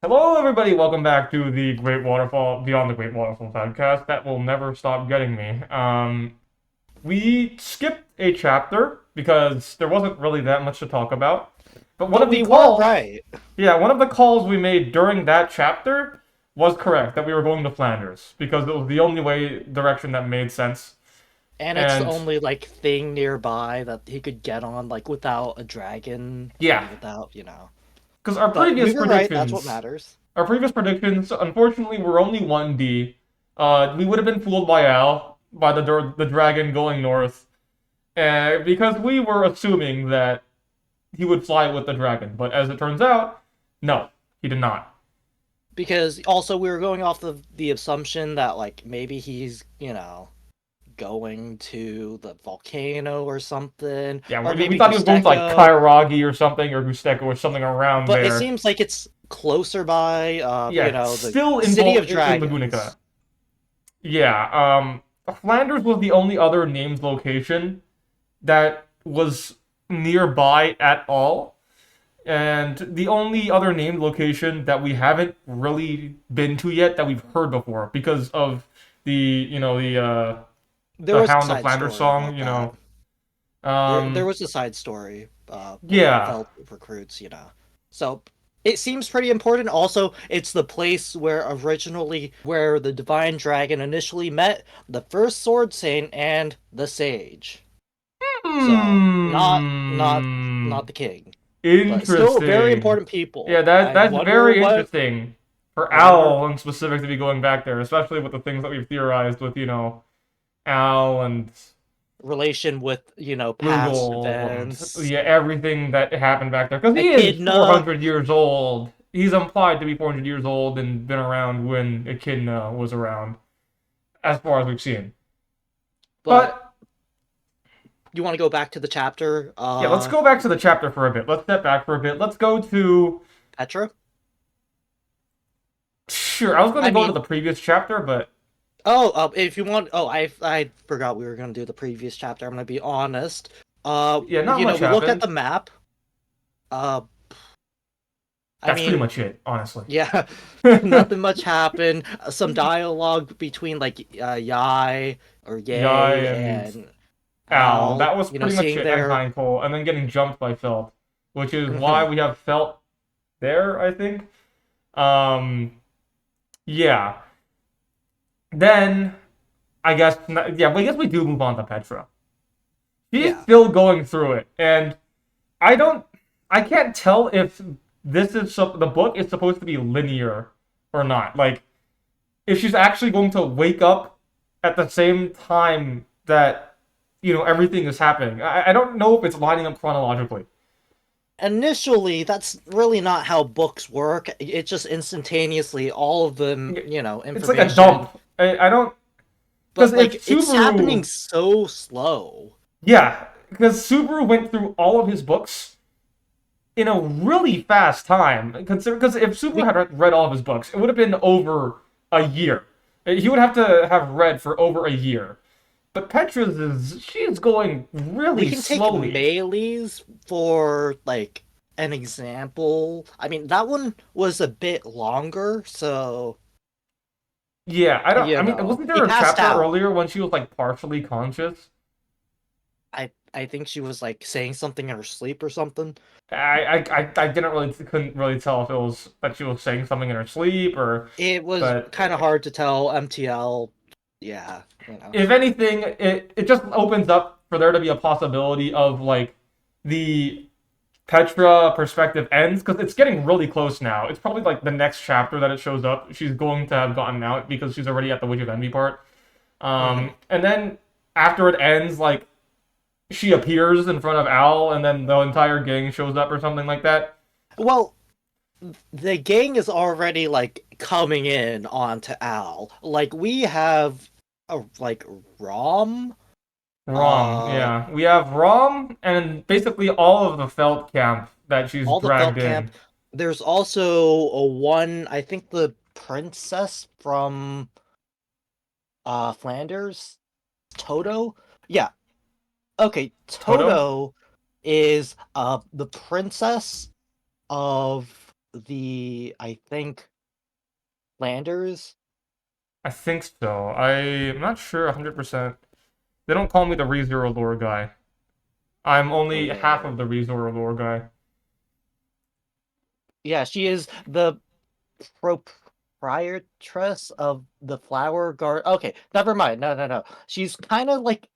Hello, everybody. Welcome back to the Great Waterfall, Beyond the Great Waterfall podcast. That will never stop getting me. We skipped a chapter because there wasn't really that much to talk about. But one But of the we were calls, right. yeah, one of the calls we made during that chapter was correct that we were going to Flanders because it was the only direction that made sense. And it's the And only thing nearby that he could get on without a dragon yeah, and without. because our But we previous were right, that's what predictions, matters. our previous predictions, unfortunately, were only 1D. We would have been fooled by Al, by the dragon going north, because we were assuming that he would fly with the dragon. But as it turns out, no, he did not. Because also we were going off of the assumption that maybe he's going to the volcano or something. Yeah, Or we maybe thought he was going to like Gusteko. Kairagi or something, or Gusteko or something around But it there. seems like it's closer by Yeah, the still City of in Lagunica. Dragons. Yeah, Flanders was the only other named location that was nearby at all. And the only other named location that we haven't really been to yet that we've heard before because of There the was a Hound of side Flanders story song, about that. There Um was a side story with the yeah. Felt recruits. So it seems pretty important. Also, it's the place where the Divine Dragon initially met the first Sword Saint and the Sage. So not Hmm. the king, but still very Interesting. important people. Yeah, that I that's wonder very what interesting for I wonder Owl in specific to be going back there, especially with the things that we've theorized with, Al and relation with past Google and events. yeah, everything that happened back there. Because he is Echidna. 400 years old. He's implied to be 400 years old and been around when Echidna was around, as far as we've seen. But But you want to go back to the chapter? yeah, let's go back to the chapter for a bit. Let's step back for a bit. Let's go to. Petra. Sure, I was going to I go to mean, the previous chapter, but if you want, I forgot we were gonna do the previous chapter. I'm gonna be honest. yeah, not much We looked at happened. the map. Uh, I That's pretty mean, much it, honestly. yeah, nothing much happened. Some dialogue between Yai or Yai Yay and and Al. Al. That was pretty much Seeing it, and their Heinkel, and then getting jumped by Felt, which is why Mhm. we have Felt there, I think. Um, yeah. Then I guess yeah, well, I guess we do move on to Petra. She's Yeah. still going through it, and I don't, I can't tell if the book is supposed to be linear or not. Like, if she's actually going to wake up at the same time that everything is happening. I don't know if it's lining up chronologically. Initially, that's really not how books work. It's just instantaneously all of them, It's like a information. dump. I don't because But if it's happening Subaru, so slow. yeah, because Subaru went through all of his books in a really fast time. Because if Subaru We had read all of his books, it would have been over a year. He would have to have read for over a year. But Petra's she's going we really can take slowly. Melee's for an example. I mean, that one was a bit longer, so Yeah, I mean, wasn't he there a passed chapter out. earlier when she was like partially conscious? I think she was saying something in her sleep or something. I didn't really couldn't really tell if it was that she was saying something in her sleep or, It was but kind of hard to tell. MTL, yeah. if anything, it just opens up for there to be a possibility of like the Petra perspective ends because it's getting really close now. It's probably like the next chapter that it shows up. She's going to have gotten out because she's already at the Witch of Envy part. Mhm. And then after it ends, like she appears in front of Al, and then the entire gang shows up or something like that. Well, the gang is already coming in onto Al. We have a Rom, Rom, uh, yeah, we have Rom, and basically all of the Felt camp that she's all the dragged Felt camp. in. There's also a one, I think the princess from Flanders, Toto. Yeah, okay. Toto. Toto is the princess of. I think, Landers. I think so. I'm not sure 100%. They don't call me the ReZero lore guy. I'm only half of Weird. the ReZero lore guy. Yeah, she is the proprietress of the flower garden. Okay, never mind. No, no, no. She's kind of like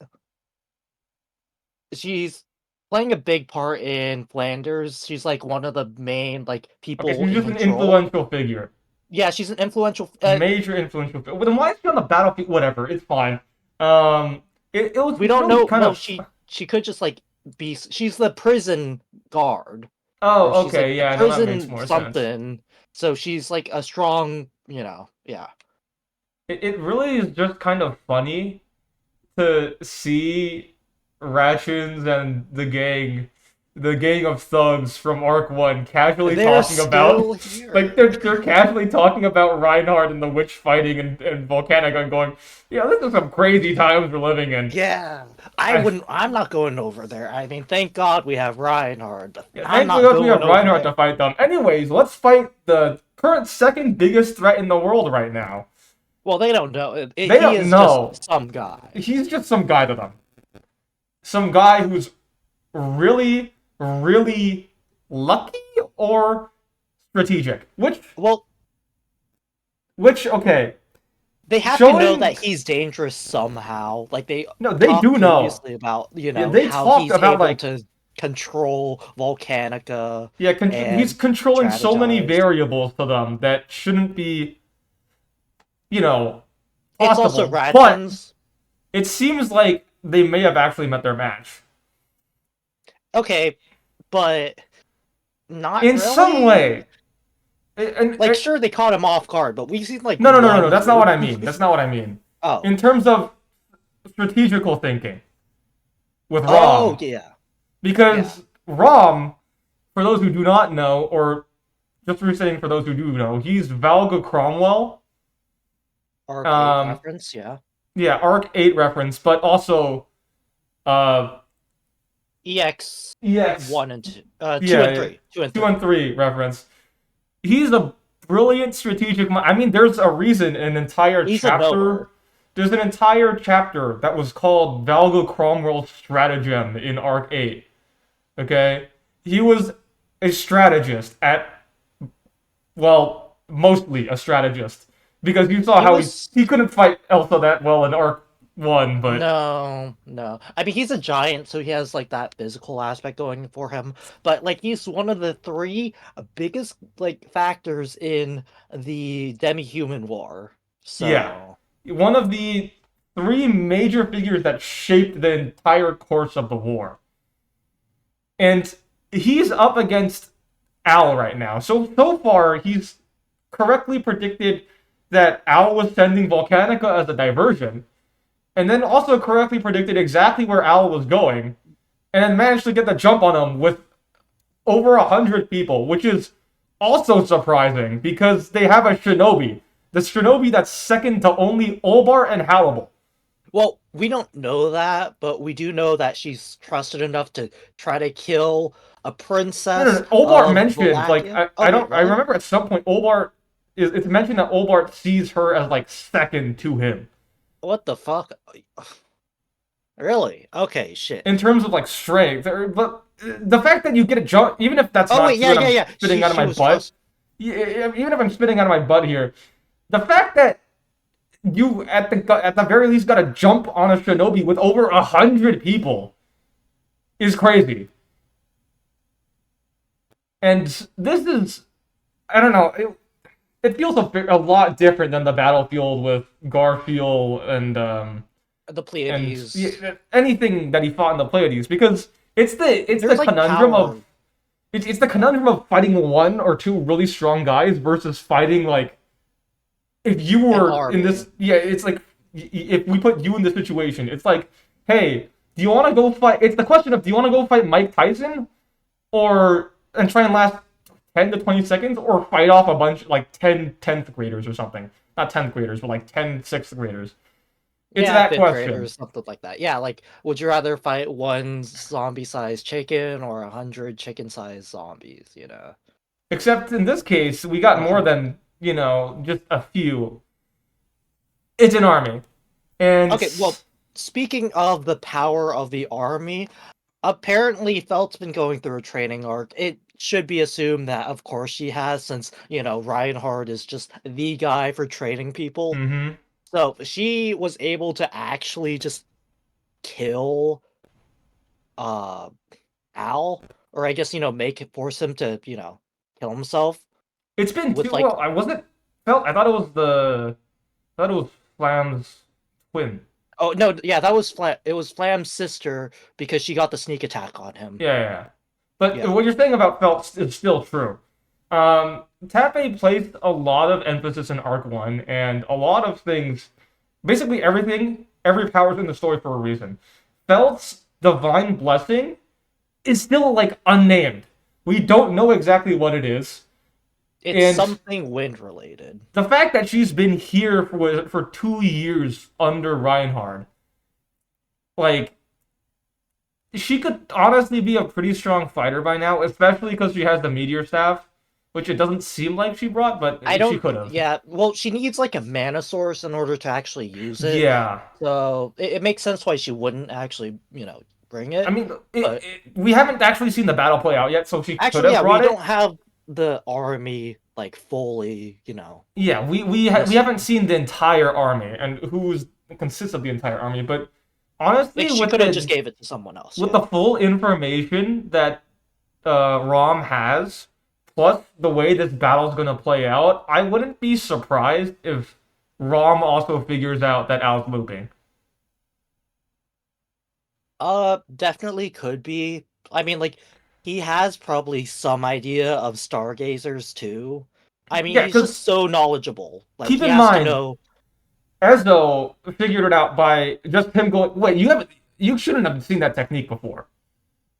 she's playing a big part in Flanders. She's like one of the main like Okay, people she's in just an control. influential figure. Yeah, she's an influential. Major influential figure. Well, then why is she on the battlefield? Whatever, it's fine. Um, it was We don't really know. kind Well, of. she could just like be. She's the prison guard, or Oh, she's like okay, the yeah, no, that makes prison more sense. something. So she's like a strong. Yeah. It really is just kind of funny to see Rations and the gang of thugs from Arc One, casually They're talking about, still like here. they're casually talking about Reinhardt and the witch fighting and Volcanica and going, yeah, this is some crazy times we're living in. Yeah, I I, wouldn't. I'm not going over there. I mean, thank God we have Reinhardt. But yeah, I'm thankfully not we going have over Reinhardt to there. fight them. Anyways, let's fight the current second biggest threat in the world right now. Well, they don't know. They He don't is just know. some guy. He's just some guy to them. Some guy who's really, really lucky or strategic. Well, Okay, they have to know showing, that he's dangerous somehow. Like they no, they talked do know. previously about, Yeah, they how talked he's about able like, to control Volcanica yeah, he's and controlling so many strategize. variables to them that shouldn't be, you know, It's also possible. But Rations. it seems like they may have actually met their match Okay, but not in some really. way. And, Like, sure, they caught him off guard, but we've seen like no. one That's not what move. I mean. That's not what I mean. Oh. In terms of strategical thinking with Oh, Rom, yeah. Yeah. because Rom, for those who do not know, or just restating for those who do know, he's Valga Cromwell. Arcade Um, reference, yeah. yeah, Arc 8 reference, but also uh, EX EX, 1 and 2. 2 yeah, and 3. 2 and 2 3. and 3 reference. He's a brilliant strategic mind. I mean, there's a reason an entire He's a chapter. knower. There's an entire chapter that was called Valga Cromwell's Stratagem in Arc 8. Okay? He was a strategist at, well, mostly a strategist. Because you saw He how was he couldn't fight Elsa that well in Arc 1, but no, no. I mean, he's a giant, so he has like that physical aspect going for him. But like, he's one of the three biggest like factors in the demi-human war. yeah. So One of the three major figures that shaped the entire course of the war. And he's up against Al right now. So far he's correctly predicted that Al was sending Volcanica as a diversion, and then also correctly predicted exactly where Al was going, and then managed to get the jump on him with over 100 people, which is also surprising because they have a shinobi. The shinobi that's second to only Olbar and Hannibal. well, we don't know that, but we do know that she's trusted enough to try to kill a No. princess Olbart of mentioned like Wallachia. I Oh wait, don't I really? remember at some point Olbart is it's mentioned that Olbart sees her as like second to him What the fuck? Really? Okay, shit. in terms of like strength. But the fact that you get a jump, even if that's Oh not wait, true, yeah, and yeah, I'm yeah. spitting out of She my was butt. trust. Even if I'm spitting out of my butt here, the fact that you at the very least got to jump on a shinobi with over 100 people is crazy. And this is I don't know. It feels a lot different than the battlefield with Garfield The and Pleiades. anything that he fought in the Pleiades because it's the There's like conundrum of power it's the conundrum of fighting one or two really strong guys versus fighting like if you and were in army. this it's like if we put you in this situation it's like hey do you want to go fight it's the question of do you want to go fight Mike Tyson or and try and last 10 to 20 seconds or fight off a bunch like 10 10th graders or something not 10th graders but like 10 6th graders it's Yeah, that fifth grade or question something like that. Yeah, like, would you rather fight one zombie-sized chicken or 100 chicken-sized zombies? Except in this case, we got more than, just a few. It's an army. And Okay, well, speaking of the power of the army, apparently Felt's been going through a training arc. It should be assumed that, of course, she has, since, Reinhardt is just the guy for training people. mhm. So she was able to actually just kill uh Al, or I guess, force him to, kill himself It's been with too like, well. I wasn't felt. I thought it was I thought it was Flam's twin. oh no, yeah, that was it was Flam's sister because she got the sneak attack on him. Yeah, yeah. But Yeah. what you're saying about Phelps is still true. Tappe placed a lot of emphasis in Arc 1, and a lot of things, basically everything, every power's in the story for a reason. Phelps' Divine Blessing is still, like, unnamed. We don't know exactly what it is. It's And something wind related. the fact that she's been here for 2 years under Reinhard, like, she could honestly be a pretty strong fighter by now, especially because she has the meteor staff, which it doesn't seem like she brought, but I she don't, could have. yeah, well, she needs like a mana source in order to actually use it. Yeah, So it makes sense why she wouldn't actually, bring I it. mean, But we haven't actually seen the battle play out yet, so she could actually, have yeah, we brought it. don't have the army like fully, Yeah, we listed. haven't seen the entire army and who's consists of the entire army, but honestly, Like she could have just gave it to someone else, with the yeah. full information that Rom has, plus the way this battle's gonna play out, I wouldn't be surprised if Rom also figures out that Al's looping. Definitely could be. I mean, like, he has probably some idea of stargazers too. I mean, Yeah, he's because just so knowledgeable. Like, keep he in has to mind, know. Ezzo figured it out by just him going. Wait, you shouldn't have seen that technique before.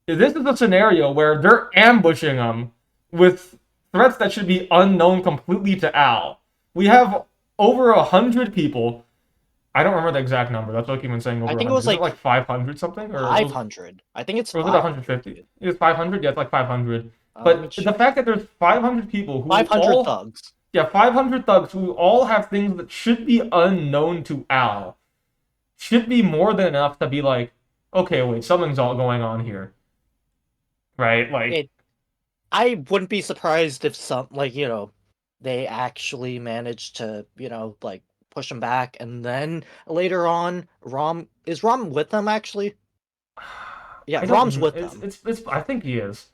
This is a scenario where they're ambushing him with threats that should be unknown completely to Al. We have over 100 people. I don't remember the exact number. That's what I keep on saying, I over think it 100. was Is it like like 500 something, 500. I think it's or was it 500, 150? dude. It's 500. Yeah, it's like 500. Let me But the check. fact that there's 500 people who 500 all, thugs. yeah, 500 thugs who all have things that should be unknown to Al, should be more than enough to be like, okay, wait, something's all going on here, right? Like, It. I wouldn't be surprised if some, like, they actually managed to, like, push him back, and then later on, Rom with them actually? Yeah, I Rom's don't. with them. It's. I think he is.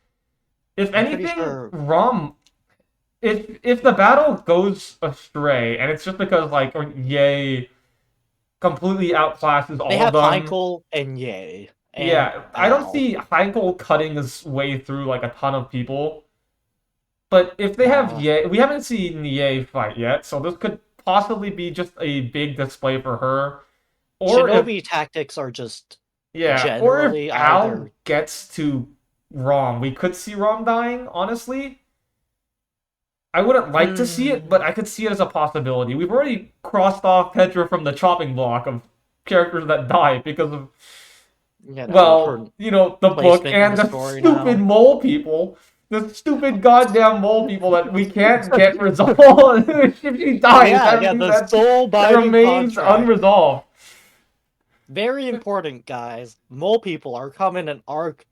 If I'm pretty anything, sure Rom. If the battle goes astray, and it's just because like Ye completely outclasses they all of have them, Heinkel and Ye and yeah, I don't Al. see Heinkel cutting his way through like a ton of people. But if they have Nah, Ye, we haven't seen Ye fight yet, so this could possibly be just a big display for her. Or if Shinobi tactics are just or if generally Al either. gets to Rom, we could see Rom dying, honestly. I wouldn't like to see it, but Hmm, I could see it as a possibility. We've already crossed off Petra from the chopping block of characters that die because of, her well, the book placement in and the the story stupid now. mole people. The stupid goddamn mole people that we can't get resolved. If she Oh dies, yeah, that yeah, means the that soul-binding remains contract. unresolved. Very important, guys. Mole people are coming in arc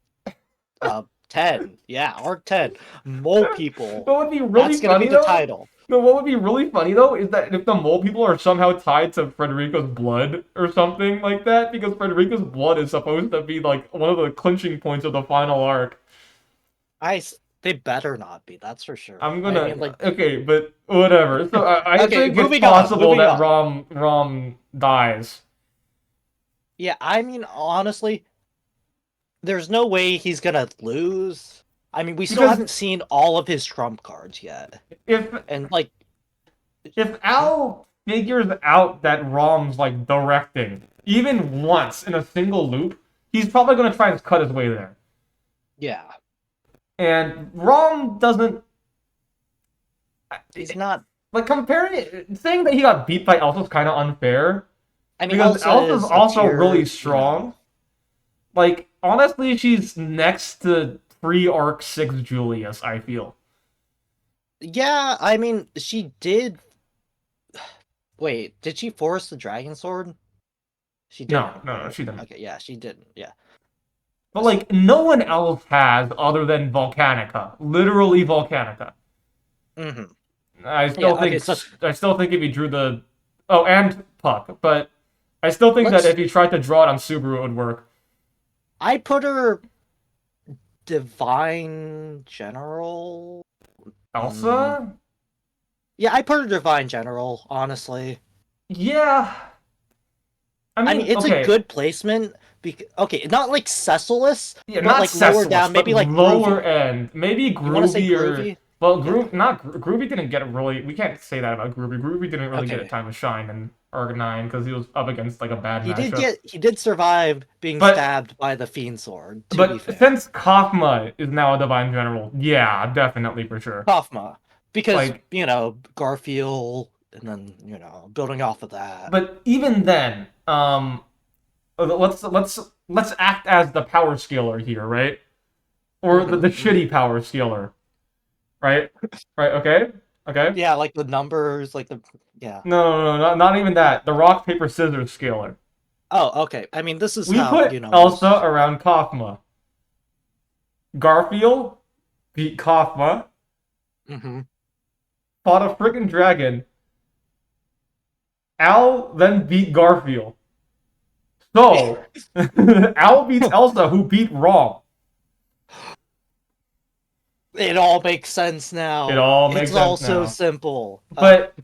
10. Yeah, arc 10. Mole people. What would be really That's gonna be funny the though? title. No, what would be really funny though is that if the mole people are somehow tied to Frederico's blood or something like that, because Frederico's blood is supposed to be like one of the clinching points of the final arc. They better not be, that's for sure. I'm I mean, gonna like, okay, but whatever. So I okay, think it's moving on, possible moving that on. Rom dies. Yeah, I mean, honestly, there's no way he's gonna lose. I mean, we still Because haven't seen all of his trump cards yet. if And, like, if Al figures out that Rom's like directing even once in a single loop, he's probably gonna try and cut his way there. yeah, And Rom doesn't he's not. like comparing it, saying that he got beat by Elsa is kind of unfair I mean, because Elsa Elsa's is a also really tier, strong. Like honestly, she's next to pre-arc 6 Julius. I feel Yeah, I mean, she did. Wait, did she force the dragon sword? She No, didn't, no, no, right? she didn't. Okay, yeah, she didn't. Yeah. But like no one else has other than Volcanica, literally Volcanica. Mm-hmm. I Yeah. still Okay. think So I still think if he drew the and Puck, but I still think that let's. if he tried to draw it on Subaru, it would work. I put her divine general. Mm, Elsa? yeah, I put her divine general. Honestly, Yeah. I I mean mean, it's a okay. good placement. Okay, not like Cecilus, Yeah, but not like lower Cessulus, down, but maybe like lower Groovy. end. Maybe You want to say Groovy or Groovy? well, Yeah. Groovy didn't get really. We can't say that about Groovy. Groovy didn't really get a Okay. time to shine in Arc 9 because he was up against like a bad matchup. He did survive being But stabbed by the fiend sword, to be but fair. since Kaufma is now a Divine General, yeah, definitely for sure. Kaufma. Because, Like, Garfield and then, building off of that. but even then, let's act as the power scaler here, right? Or the Hmm. shitty power scaler, right? Right? Okay, okay. Yeah, like the numbers, like the yeah. No, not even that. The rock paper scissors scaler. Oh, okay. I mean, this is We how, put Elsa most. around Kaufma. Garfield beat Kaufma, Hmm. fought a freaking dragon. Al then beat Garfield. So, Al beats Elsa, who beat Rom. It all makes sense It now. all It's makes all sense so now. simple. But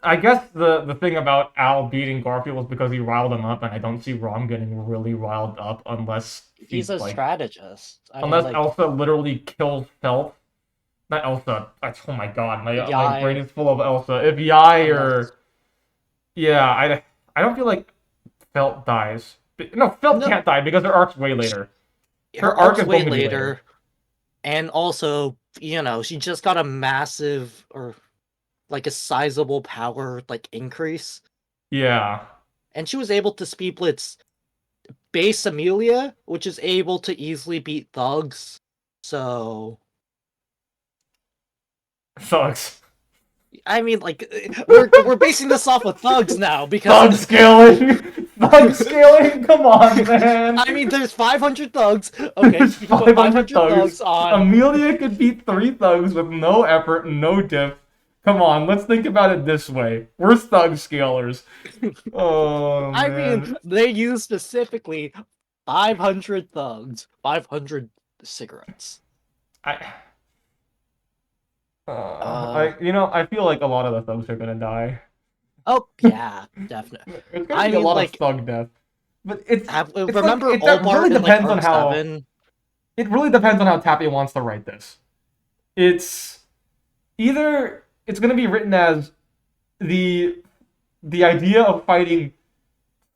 I guess the thing about Al beating Garfield was because he riled him up, and I don't see Rom getting really riled up unless He's she a like strategist. I mean, unless like, Elsa literally kills Stealth. Not Elsa. Oh my god, my brain Yai, is full of Elsa. If Yai unless. or yeah, I don't feel like Felt dies. No, Felt No, can't die because her arc's way later. her Her arc arc's is way going to be later. later, and also, she just got a massive, or like a sizable power, like, increase. Yeah. And she was able to speed blitz base Amelia, which is able to easily beat thugs. So, Sucks. I mean, like, we're basing this off of thugs now because Thug scaling! Thug scaling! Come on, man! I mean, there's 500 thugs. Okay, There's you can put 500 500 thugs. thugs on. Amelia could beat 3 thugs with no effort, no diff. Come on, let's think about it this way. We're thug scalers. Oh, I mean, man. they use specifically 500 thugs, 500 cigarettes. I, Uh, I feel like a lot of the thugs are gonna die. oh yeah, definitely. It's gonna I be a mean, lot of like, thug death. But it's like remember that really Olbart in like depends on Arc how 7? it really depends on how Tappy wants to write this. It's either it's gonna be written as the the idea of fighting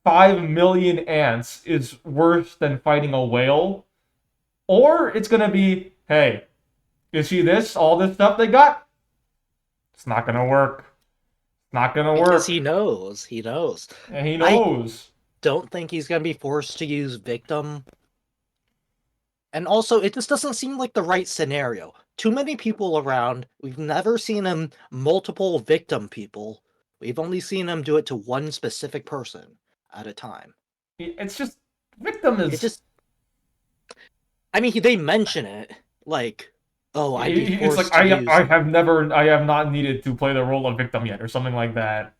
5 million ants is worse than fighting a whale, or it's gonna be, hey, you see this, all this stuff they got? It's not gonna work. It's not gonna Because work. he knows. He knows. And he I knows. don't think he's gonna be forced to use victim. And also, it just doesn't seem like the right scenario. Too many people around. We've never seen him multiple victim people. We've only seen him do it to one specific person at a time. It's just victim It is just, I mean, they mention it like, "Oh, I'd be it's like forced to use," I have not needed to play the role of victim yet or something like that.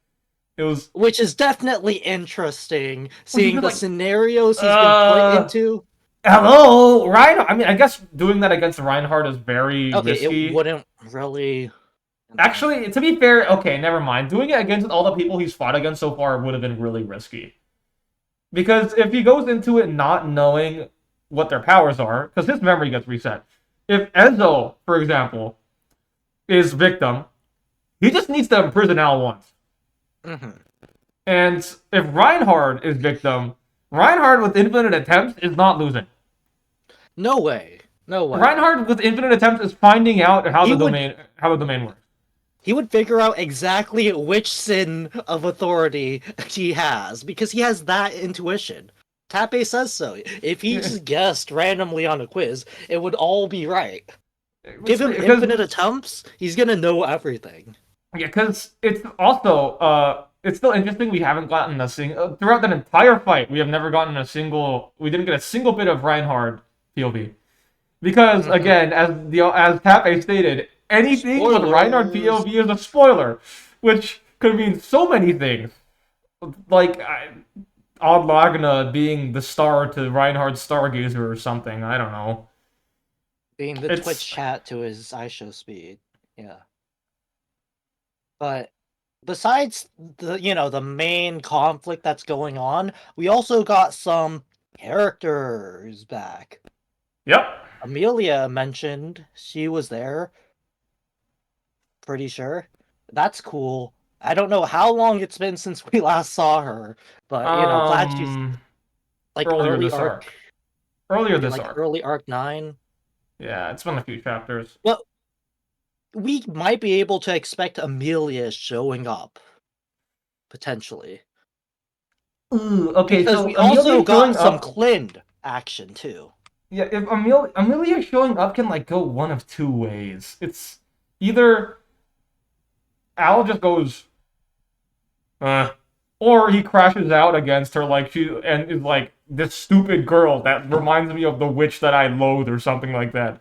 It was which is definitely interesting. which is Seeing just the like scenarios he's been put into. hello, Reinhardt. I mean, I guess doing that against Reinhardt is very Okay, it risky. wouldn't really. Actually, to be fair, okay, never mind. Doing it against all the people he's fought against so far would have been really risky. Because if he goes into it not knowing what their powers are, because his memory gets reset. If Enzo, for example, is victim, he just needs to imprison Al once. Mhm. And if Reinhard is victim, Reinhard with infinite attempts is not losing. No way. No way. Reinhard with infinite attempts is finding out He would how the domain works. he would figure out exactly which sin of authority he has because he has that intuition. Tappe says so. If he Yeah. just guessed randomly on a quiz, it would all be right. Give him because infinite attempts, he's gonna know everything. yeah, because it's also it's still interesting. We haven't gotten a single throughout that entire fight. We have never gotten a single. We didn't get a single bit of Reinhard POV because Mhm. again, as Tape stated, anything with Reinhard Spoilers. POV is a spoiler, which could mean so many things. Like Odd Lagna being the star to Reinhard's Stargazer or something. I don't know. Being the Twitch It's chat to his iShow speed. Yeah. But besides the main conflict that's going on, we also got some characters back. yep. Amelia mentioned she was there, pretty sure. That's cool. I don't know how long it's been since we last saw her, but glad she's Um, like earlier early this arc, arc. Earlier this like arc. early arc 9. Yeah, it's been a few chapters. Well, we might be able to expect Amelia showing up potentially. Ooh, okay, Because so we also Amelia got showing some up. Clind action too. Yeah, if Amelia showing up can like go one of two ways. It's either Al just goes, uh, or he crashes out against her like she and is like this stupid girl that reminds me of the witch that I loathe or something like that.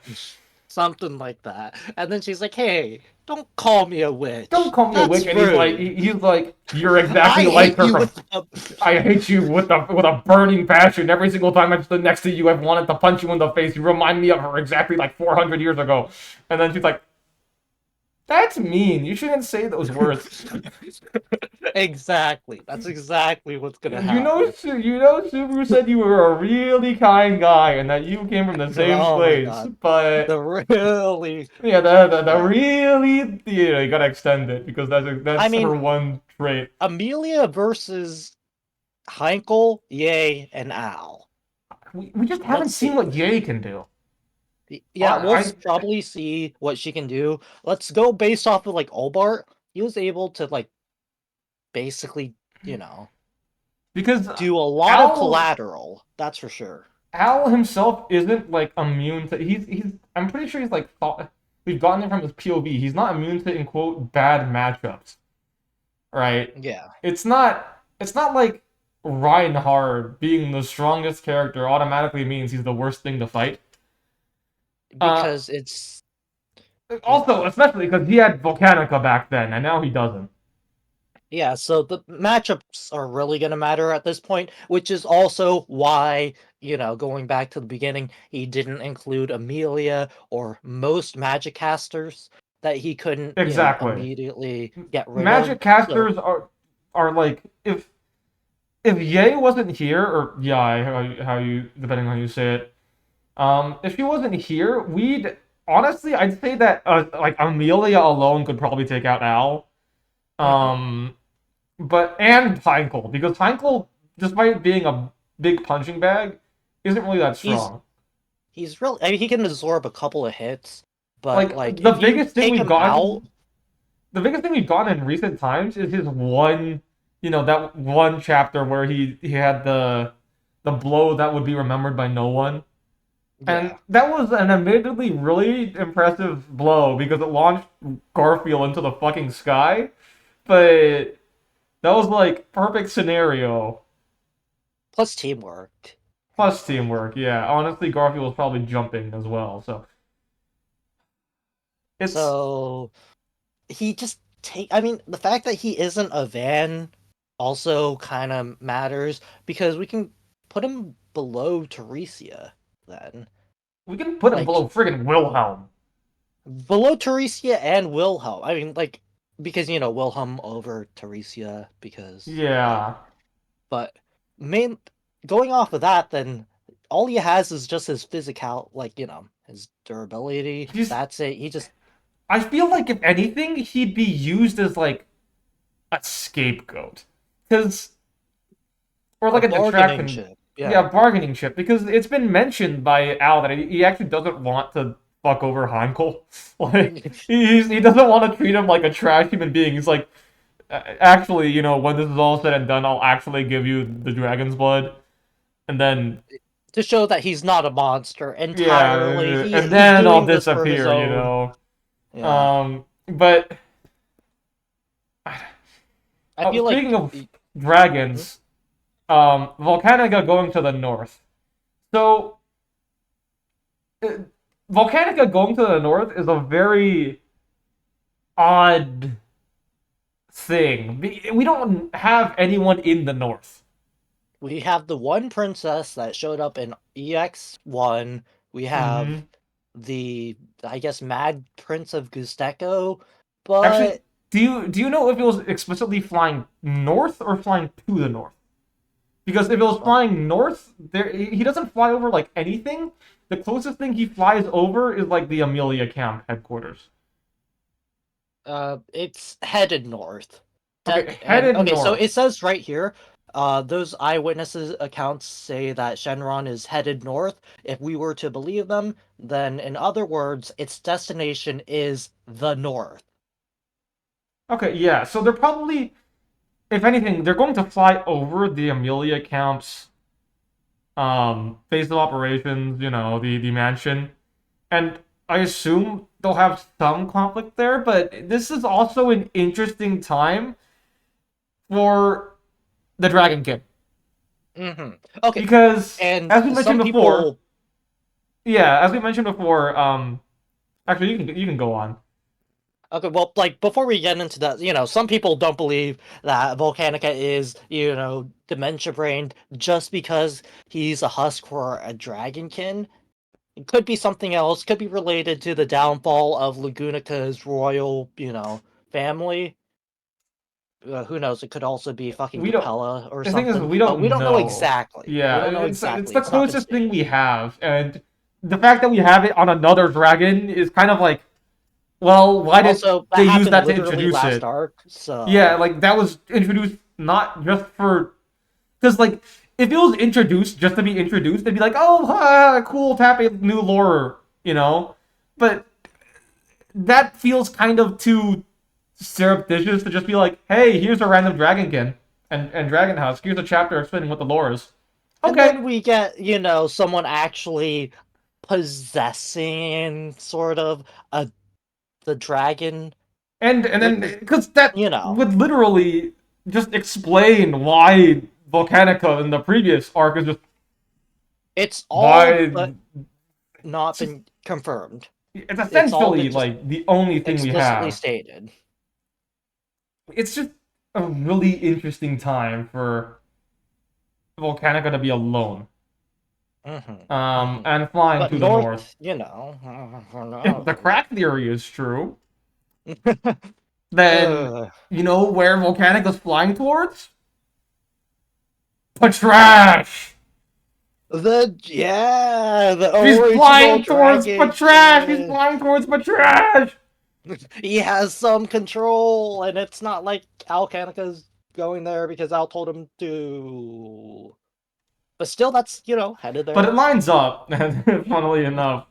Something like that. And then she's like, hey, don't call me a Don't witch. call me a witch, That's and he's like, rude. he's like, you're exactly I like hate her you from. with a... I hate you with a burning passion. Every single time I stood next to you, I've wanted to punch you in the face. You remind me of her exactly like 400 years ago. And then she's like, "That's mean. You shouldn't say those words." Exactly. That's exactly what's gonna You know, happen. Subaru said you were a really kind guy and that you came from the same Oh my place. god. But The really... yeah, the Yeah. really you gotta extend it because I that's her mean, one trait. Amelia versus Heinkel, Yay, and Al. We just haven't Let's seen see. what Ye can do. Yeah, we'll I probably see what she can do. Let's go based off of like Olbart. He was able to like basically, you know, because do a lot of Al collateral. That's for sure. Al himself isn't like immune to he's I'm pretty sure he's like thought we've gotten it from his POV. He's not immune to in quote bad matchups, right? Yeah, It's not like Reinhard being the strongest character automatically means he's the worst thing to fight. Uh because it's you Also, know, especially because he had Volcanica back then and now he doesn't. yeah. So the matchups are really gonna matter at this point, which is also why going back to the beginning, he didn't include Amelia or most magic casters that he couldn't Exactly. immediately get rid of. Magic So casters are like if Ye wasn't here or Yai how you depending on how you say it. If she wasn't here, we'd honestly, I'd say that like Amelia alone could probably take out Al. mhm. Um, but and Heinkel because Heinkel, despite being a big punching bag, isn't really that he's strong. he's really, I mean, he can absorb a couple of hits, but Like like if you take him out, the biggest thing we've gotten in recent times is his one, that one chapter where he had the blow that would be remembered by no one. And yeah. that was an admittedly really impressive blow because it launched Garfield into the fucking sky. But that was like perfect scenario. Plus teamwork. Plus teamwork, yeah. Honestly, Garfield was probably jumping as well. So it's So he just take. I mean, the fact that he isn't a Van also kind of matters because we can put him below Teresia then. we can put him Like below friggin' Wilhelm. below Teresia and Wilhelm. I mean, like because Wilhelm over Teresia because like, Yeah. but main going off of that, then all he has is just his physical, like his durability. He's That's it. He just I feel like if anything, he'd be used as like a scapegoat. Cause or a like a bargaining distraction. chip. Yeah, Yeah. bargaining chip. Because it's been mentioned by Al that he actually doesn't want to fuck over Heinkel. Like he doesn't want to treat him like a trash human being. He's like, actually, when this is all said and done, I'll actually give you the dragon's blood, and then to show that he's not a monster entirely. Yeah, and He's then I'll doing this for his disappear, you own. know. Yeah, But I feel speaking like. of dragons, Volcanica going to the north. So, uh, Volcanica going to the north is a very odd thing. We don't have anyone in the north. We have the one princess that showed up in EX1. We have Hmm. the, I guess, Mad Prince of Gusteco, Actually, but do you know if it was explicitly flying north or flying to the north? Because if it was flying north, there he doesn't fly over like anything. The closest thing he flies over is like the Amelia camp headquarters. it's headed north. Okay, And headed okay, so north. it says right here, those eyewitnesses accounts say that Shenron is headed north. If we were to believe them, then in other words, its destination is the north. Okay, yeah. So they're probably, if anything, they're going to fly over the Amelia camp's base of operations. You know, the mansion, and I assume they'll have some conflict there. But this is also an interesting time for the Dragon King Hmm. Okay, because, and as we mentioned some before, people. yeah, as we mentioned before, actually you can go on. Okay, well, like before we get into that, some people don't believe that Volcanica is, dementia brained just because he's a husk for a dragonkin. It could be something else, could be related to the downfall of Lagunica's royal, family. Who knows? It could also be fucking We don't. Capella or The thing is, something, we but we don't don't know know. exactly. We Yeah, don't know it's exactly. the It's not been closest thing stated. we have, and the fact that we have it on another dragon is kind of like, well, why did Also, they that use happened that to literally introduce last it? arc, Yeah, so like that was introduced not just for, because like if it was introduced just to be introduced, they'd be like, oh, cool, tap a new lore, you know. But that feels kind of too surreptitious to just be like, hey, here's a random dragonkin and dragon house. Here's a chapter explaining what the lore is. and Okay, then we get, someone actually possessing sort of a the dragon, and which then is, because that you know, would literally just explain why Volcanica in the previous arc is just it's all why but not it's just been confirmed. it's It's all essentially been just like the only thing we explicitly have. stated. It's just a really interesting time for Volcanica to be alone. Hmm. And flying But to the north. north, who If the knows? crack theory is true, then Ugh. you know where Volcanica's flying towards? Patrash! The She's original flying towards Dragon Patrash! She's Kid. flying towards Patrash! He has some control, and it's not like Alcanica's going there because Al told him to. But still, that's, headed But there. it lines up, funnily enough.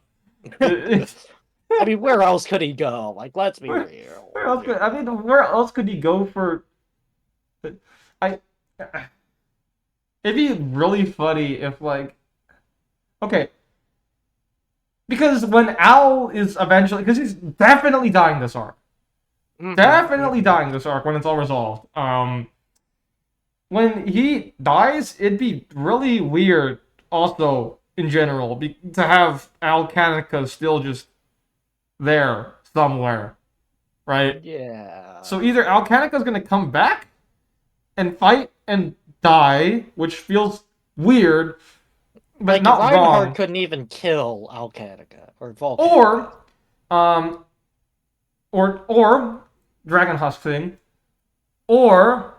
It, I mean, where else could he go? Like, let's be where, real. where else could I mean? Where else could he go for? I. It'd be really funny if like, okay, because when Al is eventually, because he's definitely dying this arc, definitely Hmm. dying this arc when it's all resolved. When he dies, it'd be really weird. Also, in general, to have Al Canica still just there somewhere, right? So Yeah. either Al Canica's gonna come back and fight and die, which feels weird, but Like, not Reinhardt wrong, couldn't even kill Alcanica, or Volcanica. or um, or Dragon Husk thing, or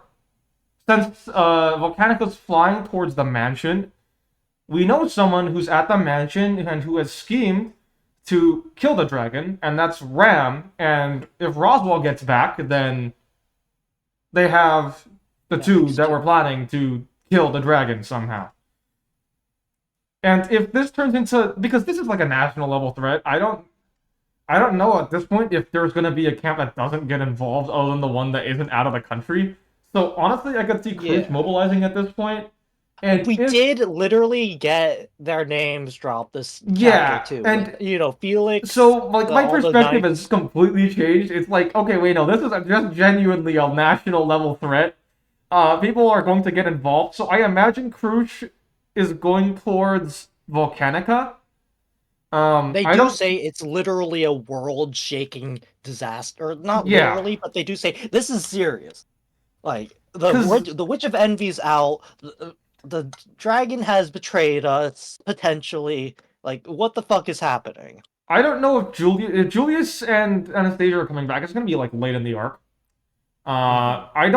since Volcanica's flying towards the mansion, we know someone who's at the mansion and who has schemed to kill the dragon, and that's Ram. And if Roswell gets back, then they have the two Next. that were planning to kill the dragon somehow. And if this turns into, because this is like a national level threat, I don't know at this point if there's gonna be a camp that doesn't get involved other than the one that isn't out of the country. So honestly, I could see Cruz Yeah. mobilizing at this point, And We if did literally get their names dropped this chapter yeah, too, with and Felix, so like my all the perspective has knights. completely changed. It's like, okay, wait, no, this is just genuinely a national level threat. People are going to get involved. So I imagine Krush is going towards Volcanica. They I do don't. say it's literally a world-shaking disaster. Not Yeah, literally, but they do say this is serious. Like because the Witch of Envy's out. The dragon has betrayed us potentially. Like what the fuck is happening? I don't know if Julius and Anastasia are coming back. It's gonna be like late in the arc. Hmm. I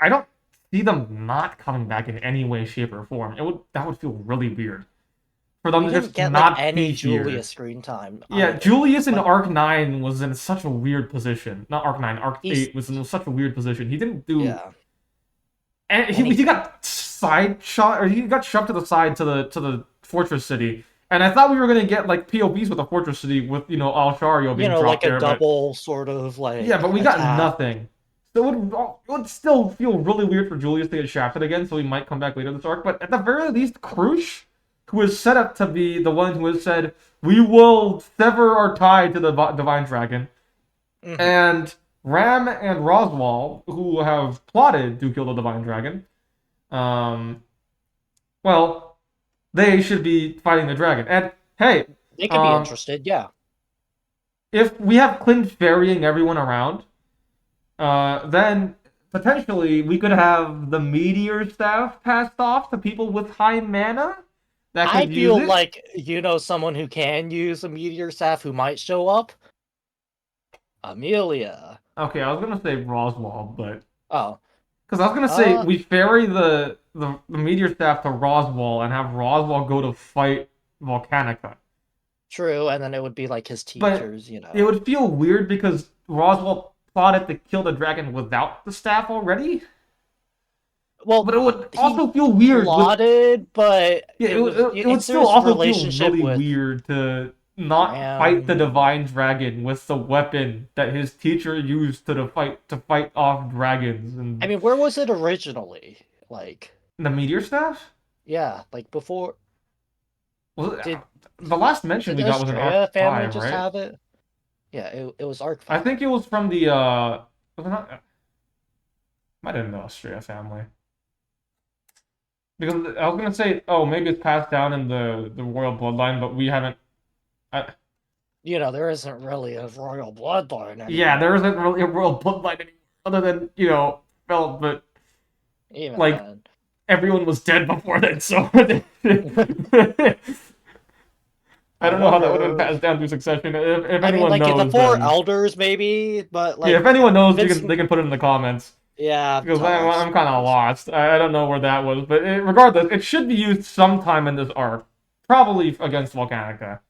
don't see them not coming back in any way, shape, or form. That would feel really weird for them We to didn't just get like not be any here. Julia screen time Yeah, either. Julius in Like Arc 9 was in such a weird position. Not Arc 9, Arc he's 8 was in such a weird position. He didn't do yeah he anything. got side shot or he got shoved to the side to the fortress city. And I thought we were gonna get like POVs with the fortress city with Al Shario being Like dropped a there, but double sort of yeah, like but we got attack. nothing. So it would still feel really weird for Julius to get shafted again, so he might come back later this arc. But at the very least, Krush, who is set up to be the one who has said, we will sever our tie to the Divine Dragon, Hmm. and Ram and Roswal, who have plotted to kill the Divine Dragon, um, well, they should be fighting the dragon. And hey, They could be um, interested. Yeah, if we have Clint ferrying everyone around, then potentially we could have the meteor staff passed off to people with high mana that I could use feel it. like someone who can use a meteor staff who might show up. Amelia. Okay, I was gonna say Roswell, but Oh, because I was gonna say uh, we ferry the meteor staff to Roswell and have Roswell go to fight Volcanica. true. And then it would be like his But teachers. it would feel weird because Roswell plotted to kill the dragon without the staff already. But Well, it would he also feel weird with plotted, but yeah, it would it's still his also feel relationship really with weird to not fight the Graham. divine dragon with the weapon that his teacher used to fight off dragons I and mean, where was it originally? Like, the meteor staff. yeah, like before. Was it, Did the last mention did we the got was in Arc Estrella family 5, just right? have it? Yeah, it was Arc I think 5. it was from the was it not, might have been the Austria family. Because I was gonna say, oh, maybe it's passed down in the royal bloodline, but we haven't. I, There isn't really a royal bloodline yeah, there anymore. isn't really a royal bloodline anymore, other than Philip. But Even like then. everyone was dead before then, so I I don't know how that would have been wonder. passed down through succession. If I mean, anyone like the knows, four then elders, maybe, but yeah, if like anyone knows, Vincent. they can put it in the comments Yeah, because tell us, I'm kind of please. lost. I don't know where that was, but regardless, it should be used sometime in this arc, probably against Volcanica.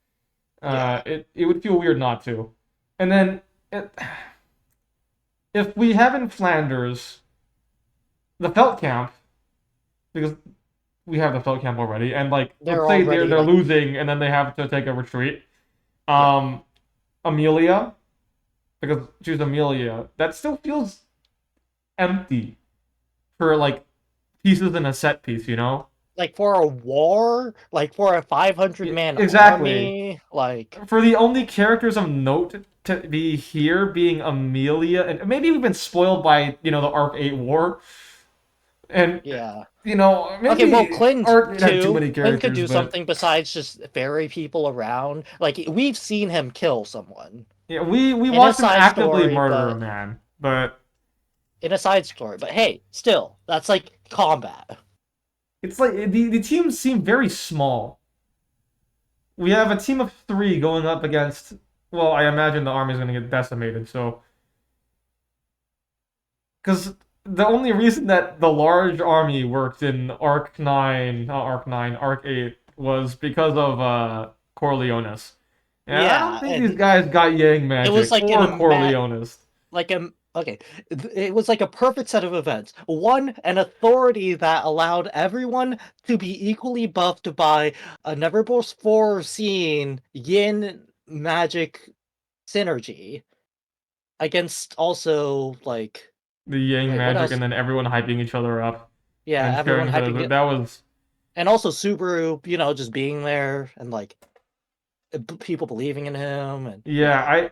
Yeah, It would feel weird not to. And then it, if we have in Flanders the Felt Camp, because we have the Felt Camp already, and like let's they're say already they're like, losing and then they have to take a retreat. yeah, Um, Amelia, because she's Amelia, that still feels empty for like pieces in a set piece, you know? like for a war, like for a 500 Yeah, man exactly. army, like For the only characters of note to be here being Amelia, and maybe we've been spoiled by the Arc 8 war, and yeah. Okay, well, maybe Clint Arc 8 had too too. many Clint could characters, do but something besides just ferry people around. Like we've seen him kill someone yeah, we in a watched him side actively story, murder a but man, but hey, still, that's like combat. it's like the teams seem very small. We have a team of three going up against. Well, I imagine the army's going to get decimated. So, because the only reason that the large army worked in Arc 9, not Arc 9, Arc 8 was because of Corleones. And I don't Yeah, think these and guys got Yang it was magic like or Corleones. okay, it was like a perfect set of events. One, an authority that allowed everyone to be equally buffed by a never before seen yin magic synergy against also The Yang wait, what magic, else? and then everyone hyping each other up Yeah, and everyone sharing each hyping other. it. That was. And also Subaru, just being there and like people believing in him, and Yeah, yeah,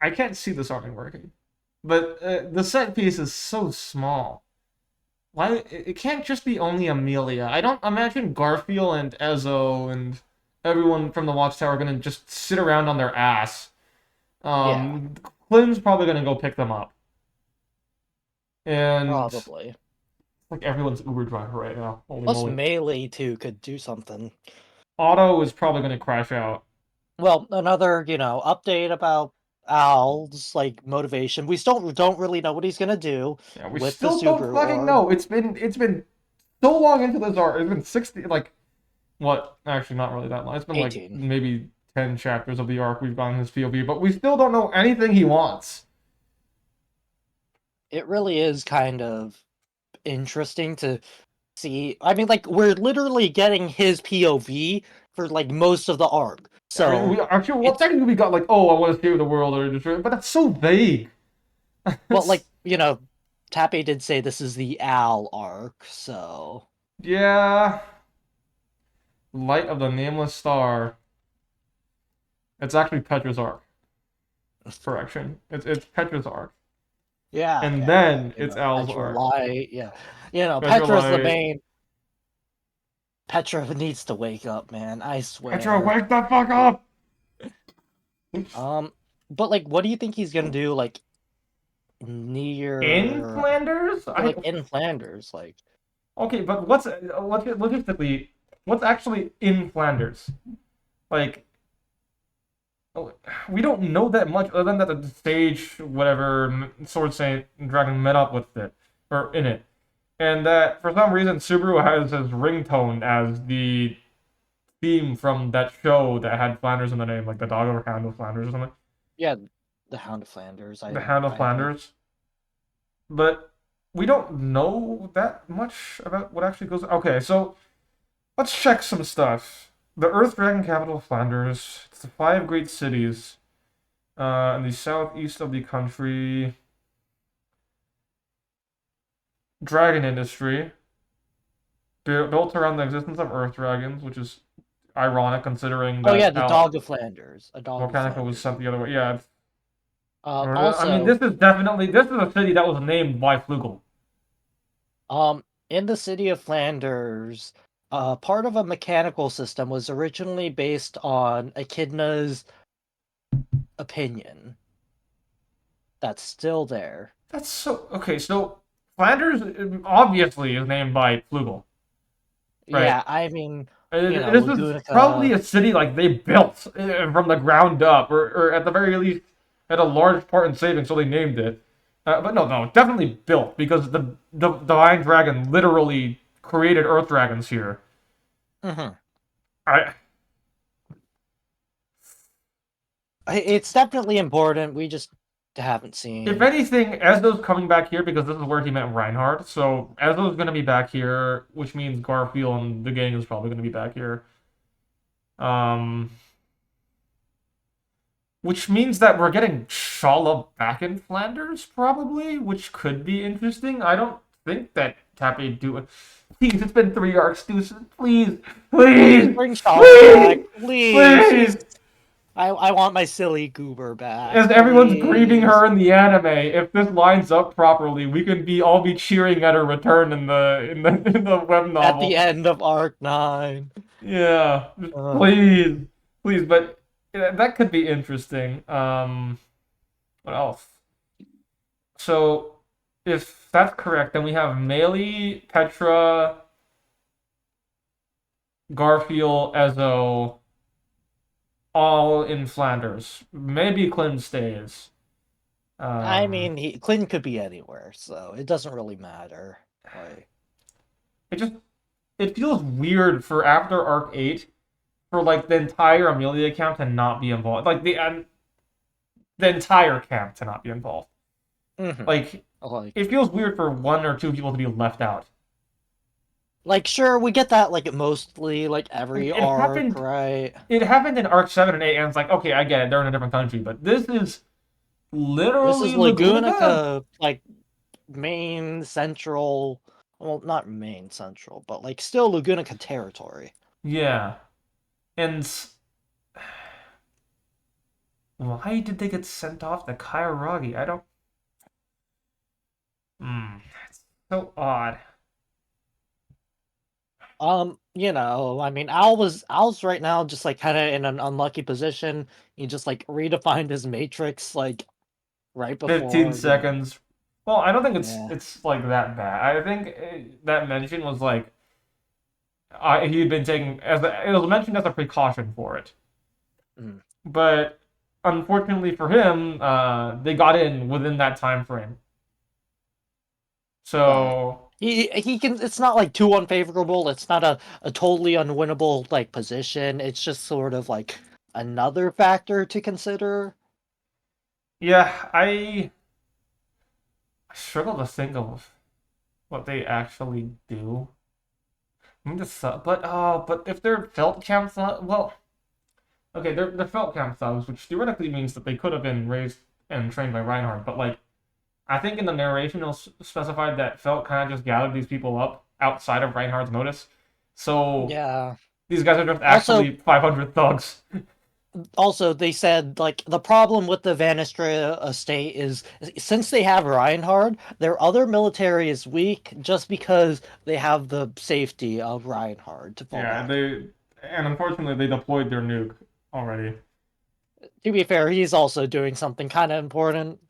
I can't see this arc working. But the set piece is so small. Why it can't just be only Amelia? I don't imagine Garfield and Ezzo and everyone from the Watchtower are gonna just sit around on their ass. yeah, Clint's probably gonna go pick them up, and probably. like everyone's Uber driver right now. Holy Plus moly! Melee too could do something. Otto is probably gonna crash out. Well, another, update about Al's like motivation. We still don't really know what he's gonna do Yeah, we with the still don't Subaru fucking orb. know. It's been so long into this arc. It's been 60 like what? Actually, not really that long. It's been like 18. maybe 10 chapters of the arc we've gotten his POV, but we still don't know anything he wants. It really is kind of interesting to see. I mean, like we're literally getting his POV for like most of the arc. I mean, So we actually what it's technically we got like, oh, I want to save the world or destroy it, but that's so vague. well, like, It's, Tappy did say this is the Al arc, so yeah, light of the nameless star. It's actually Petra's arc. Correction. It's Petra's arc, yeah, and yeah, yeah. then it's Al's Petra arc. Light, yeah. Petra Petra's the light. main. Petra needs to wake up, man. I Petra, swear. wake the fuck up! Um, but like, what do you think he's gonna do? Like In near, Flanders? like in Flanders, like Okay, but what's logistically what's actually in Flanders? Like oh, we don't know that much other than that the stage whatever Sword Saint and Dragon met up with it or in it, and that for some reason Subaru has his ringtone as the theme from that show that had Flanders in the name, like the Dog or Hound of Flanders or something. yeah, the Hound of Flanders. The Hound of I think. Flanders, but we don't know that much about what actually goes. Okay, so let's check some stuff. The Earth Dragon capital of Flanders. It's the five great cities in the southeast of the country. Dragon industry built around the existence of Earth dragons, which is ironic considering Oh yeah, that the Dog of Flanders. A Dog of Volcanica was Flanders. sent the other way. Yeah, I mean Also, this is a city that was named by Flugel. in the city of Flanders, part of a mechanical system was originally based on Echidna's opinion. That's still there. That's so okay. So Flanders obviously is named by Flugel, right? Yeah, I mean, This is probably Lagunica. a city like they built from the ground up, or at the very least had a large part in saving, so they named it. But no, definitely built because the Divine Dragon literally created Earth Dragons here. Mhm. I It's definitely important. We just haven't If seen. anything, Ezdo's coming back here because this is where he met Reinhardt. So Ezdo's gonna be back here, which means Garfield and the gang is probably gonna be back here. Um, which means that we're getting Shala back in Flanders, probably, which could be interesting. I don't think that Tappy do it. Please, it's been 3 arcs, dude. Please, Please please, bring Shala back, please, please. please. She's. I want my silly goober back, As everyone's grieving please. her in the anime, if this lines up properly, we could be all be cheering at her return in the web At the novel. end of Arc 9. Yeah, Uh, please, please. But that could be interesting. What else? So, if that's correct, then we have Melee, Petra, Garfield, Ezzo, all in Flanders. Maybe Clem stays. I Um, mean, Clinton could be anywhere, so it doesn't really matter. Like, it just it feels weird for after Arc 8 for like the entire Amelia camp to not be involved. Like the entire camp to not be involved. mhm. Like like, it feels weird for one or two people to be left out. sure, we get that like mostly like Like every it arc, happened. right? It happened in Arc 7 and 8, and it's like, okay, I get it. They're in a different country, but this is This literally is Lagunica. Lagunica, like main central Well, not main central, but like still Lagunica territory. Yeah. And why did they get sent off to Kairagi? I don't. That's so odd. I mean, Al's right now just like kind of in an unlucky position. He just like redefined his matrix like right 15 before, seconds. Well, I don't think yeah. it's like that bad. I think that mention was like he'd been taking as it was mentioned as a precaution for it. Mm, But unfortunately for him, they got in within that time frame. right. So He can. It's not like too unfavorable. It's not a totally unwinnable like position. It's just sort of like another factor to consider. yeah, I struggle to think of what they actually do. I mean, but if they're felt camp well, okay, they're felt camp thugs, which theoretically means that they could have been raised and trained by Reinhardt. But like, I think in the narration it'll specify that Felt kind of just gathered these people up outside of Reinhardt's notice. So Yeah. these guys are just Also, actually 500 thugs. they said like the problem with the Vanistra estate is since they have Reinhard, their other military is weak just because they have the safety of Reinhard to fall Yeah, back. and unfortunately they deployed their nuke already. To be fair, he's also doing something kind of important,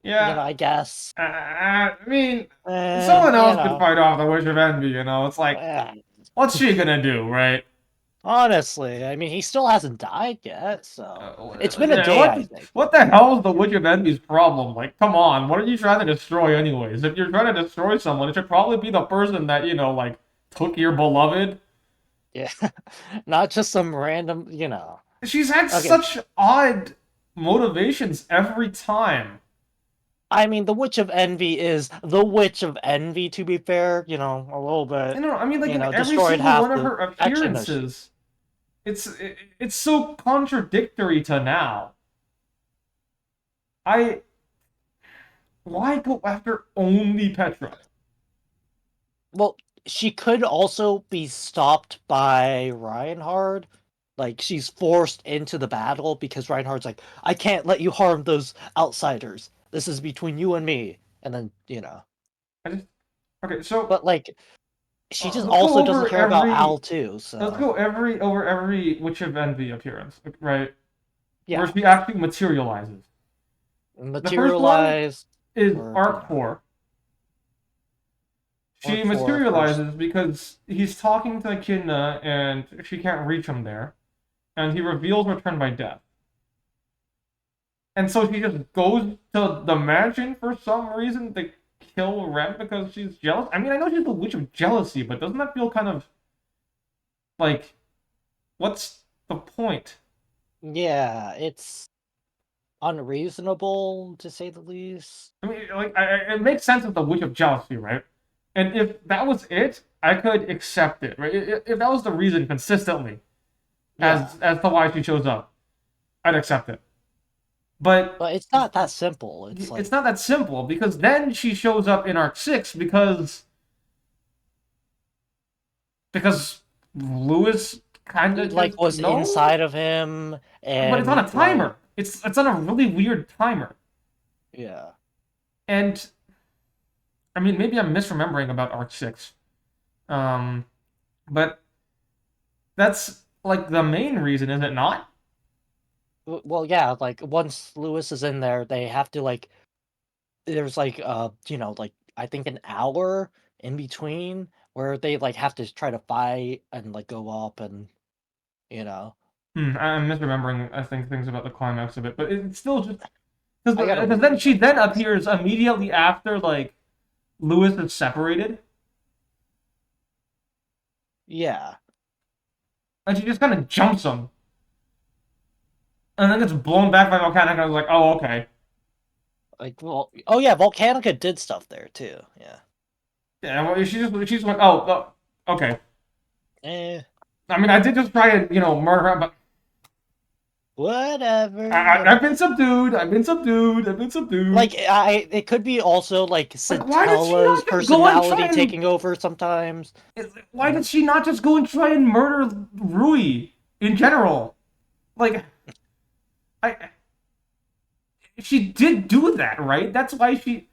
Yeah, I guess. I mean, someone You else could know, fight off the Witch of Envy. It's like, eh, what's she gonna do, right? honestly, I mean, he still hasn't died yet, so it's been a Yeah, day, I think. what the hell is the Witch of Envy's problem? Like, come on, what are you trying to destroy anyways? If you're trying to destroy someone, it should probably be the person that, like, took your beloved. Yeah, not just some random, She's had Okay, such odd motivations every time. I mean, the Witch of Envy is the Witch of Envy, to be fair, a little I bit, don't know, I mean, like, in every destroyed single half one of the her Echidna sheep. appearances, it's so contradictory to now. I Why go after only Petra? Well, she could also be stopped by Reinhard. Like, she's forced into the battle because Reinhard's like, I can't let you harm those outsiders. This is between you and me. And then, I just Okay, so But, like, she just let's go also doesn't over care about Al, every too, let's so. go every Witch of Envy appearance, right? Where Yeah. she actually materializes. The first one Materialize, is or, Arc 4. She Arc 4 first. materializes because he's talking to Echidna and she can't reach him there, and he reveals Return by Death. And so she just goes to the mansion for some reason to kill Rent because she's jealous. I mean, I know she's the witch of jealousy, but doesn't that feel kind of like, what's the point? Yeah, it's unreasonable, to say the least. I mean, like, it makes sense with the witch of jealousy, right? And if that was it, I could accept it, right? If that was the reason consistently Yeah. as to why she shows up, I'd accept it. But But it's not that simple. It's it's like, not that simple because then she shows up in Arc 6 because Lewis kind of just was no, inside of him, but it's on and a timer. It's on a really weird timer. yeah. And I mean, maybe I'm misremembering about Arc 6. Um, but that's like the main reason, is it not? Well, yeah, like once Lewis is in there, they have to like there's like like I think an hour in between where they like have to try to fight and like go up and you know. I'm misremembering, I think, things about the climax of it, but it's still just I gotta because then reread she Arc then 6. appears immediately after like Lewis is separated, Yeah. and she just kind of jumps him, and then gets blown back by Volcanic. And I was like, oh, okay, Like, well, oh yeah, Volcanica did stuff there too. Yeah. yeah. Well, she just went, oh, okay. Eh. I mean, I did just try and murder her, but Whatever. I've been subdued. I've been subdued. I've been subdued. It could be also like Like, why did she Satella's not just go and try personality and? taking over sometimes. Why did she not just go and try and murder Rui in general? Like, I. She did do that, right? That's why she.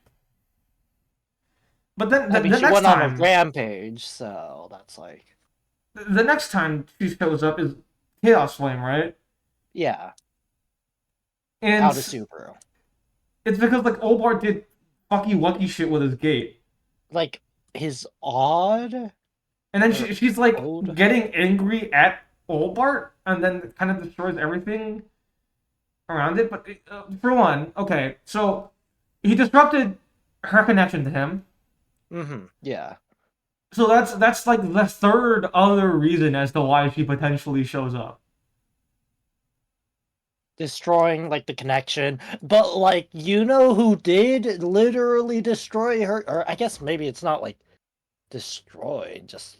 But then I mean, the she next went on a time, rampage, so that's like, the next time she shows up is Chaos Flame, right? yeah, And out of Subaru. it's because like Olbar did fucky wucky shit with his gate, Like his odd and then or she's like ode. getting angry at Olbart, and then kind of destroys everything around it. But for one, okay, so he disrupted her connection to him. Yeah. So that's like the third other reason as to why she potentially shows up. Destroying like the connection, but like you know who did literally destroy her, or I guess maybe it's not like destroyed, just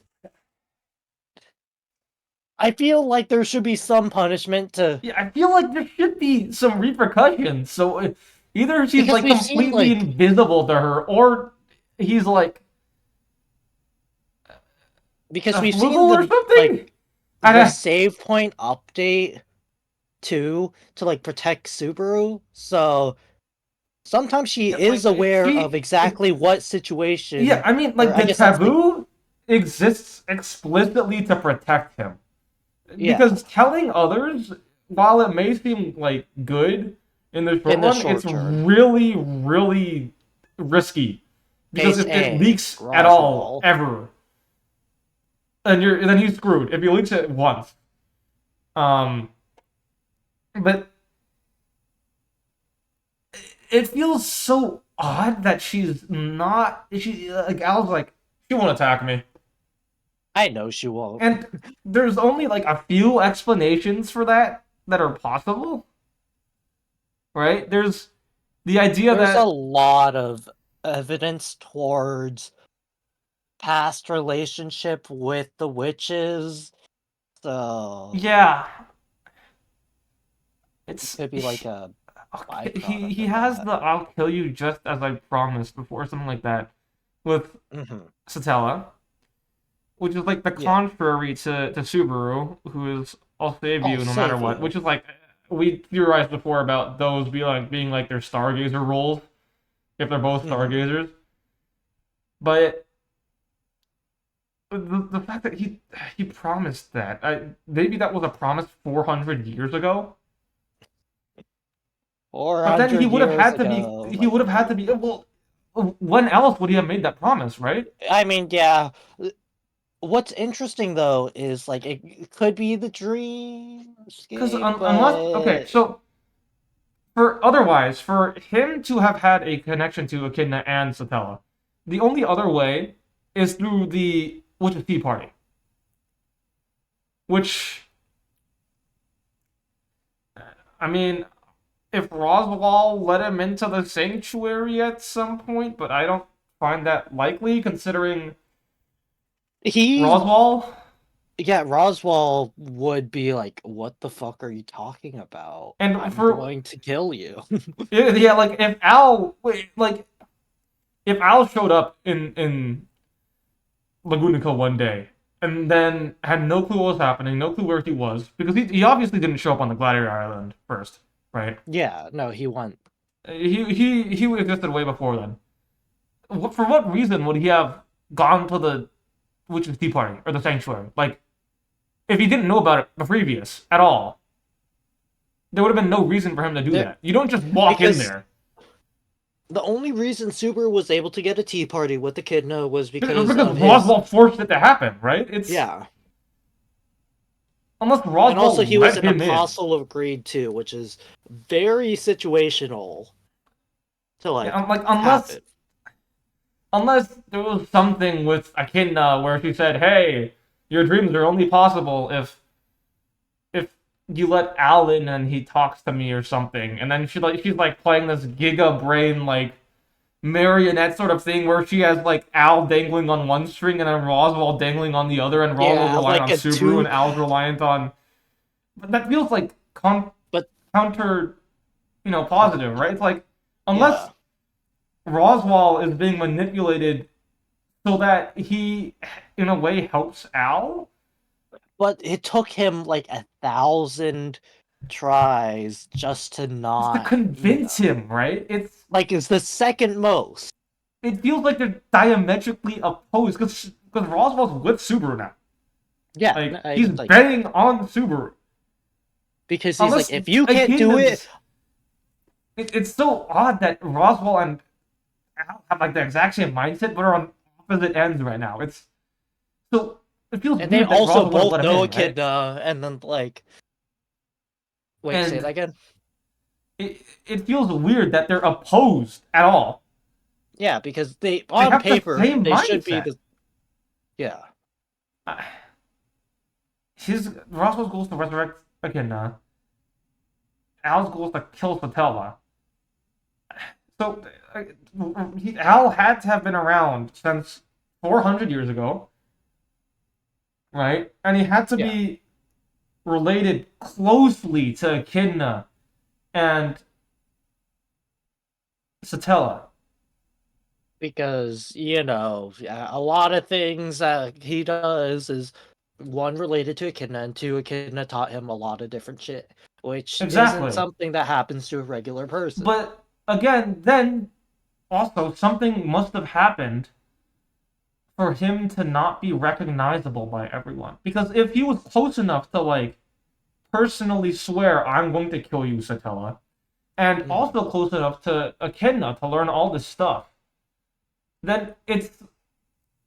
I feel like there should be some punishment to Yeah, I feel like there should be some repercussions. So either she's because like we've seen completely like invisible to her, or he's like because a we've flugel seen or something. the I, save point update too to like protect Subaru, so sometimes she yeah, is like aware of she, exactly what yeah. situation, I mean, or like I the guess that's like taboo exists explicitly to protect him, yeah, because telling others, while it may seem like good in the short in the run, it's short term. really, really risky because Case if it A, leaks at all, Roswell. ever, then he's screwed. If he leaks it once, um, but it feels so odd that she's not. She like Al's like she won't attack me, I know she won't. and there's only like a few explanations for that are possible, right? There's the idea There's a that lot of evidence towards past relationship with the witches, so yeah, it it's could be like a okay, byproduct he of has that. the "I'll kill you just as I promised" before, something like that, with Satella, which is like the Yeah, contrary to Subaru, who is "I'll save I'll you no matter save what," you. which is like we theorized before about those being like their stargazer roles if they're both stargazers. But the fact that he promised that, maybe that was a promise 400 years ago. But then 400 years ago, he like would have had to be well. When else would he have made that promise, right? I mean, yeah. What's interesting though is like it could be the Because dreamscape, unless okay, but so for him to have had a connection to Echidna and Satella, the only other way is through the Witch's Tea Party, which I mean, if Roswell let him into the sanctuary at some point, but I don't find that likely considering he Roswell. yeah, Roswell would be like, "What the fuck are you talking about? And I'm for going to kill you." yeah, like if Al showed up in Lagunica one day and then had no clue what was happening, no clue where he was, because he obviously didn't show up on the Gladiator Island first, right? Yeah, no, he went. He existed way before then. For what reason would he have gone to the Witch's Tea Party or the Sanctuary? Like, if he didn't know about it the previous at all, there would have been no reason for him to do There that. You don't just walk in because there. the only reason Subaru was able to get a tea party with Echidna was because Because of his Roswell forced it to happen, right? It's yeah. unless And also Roswell he was let an him in. apostle of greed too, which is very situational to Yeah, like like happen. unless there was something with Echidna where she said, "Hey, your dreams are only possible if you let Al in and he talks to me or something." And then she's like playing this Giga Brain like marionette sort of thing where she has like Al dangling on one string and then Roswell dangling on the other, and Roswell's Yeah, reliant like on a Subaru two and Al's reliant on. But that feels like counter, positive, right? It's like unless Yeah. Roswell is being manipulated so that he, in a way, helps Al. But it took him like 1,000 tries just to Just to not, convince him, right? like it's the second most. It feels like they're diametrically opposed because Roswell's with Subaru now. Yeah, Like I he's like betting on Subaru. because he's like, Unless if you can't do it, Echidna's, it's so odd that Roswell and Al have like the exact same mindset, but are on opposite ends right now. So it feels and they weird that also Roswell wouldn't both let him know in, right? Echidna, and then like, wait, say that And again. it feels weird that they're opposed at all. Yeah, because they They on have the paper same they should be mindset. the yeah. Uh, His Roswell's goal is to resurrect Echidna. Al's goal is to kill Satella. So Al had to have been around since 400 years ago, right? And he had to Yeah. be related closely to Echidna and Satella. Because yeah, a lot of things that he does is one related to Echidna, and two, Echidna taught him a lot of different shit, which isn't Exactly. something that happens to a regular person. But again, then also something must have happened for him to not be recognizable by everyone. Because if he was close enough to like personally swear, I'm going to kill you, Satella, and Mhm. also close enough to Echidna to learn all this stuff, then it's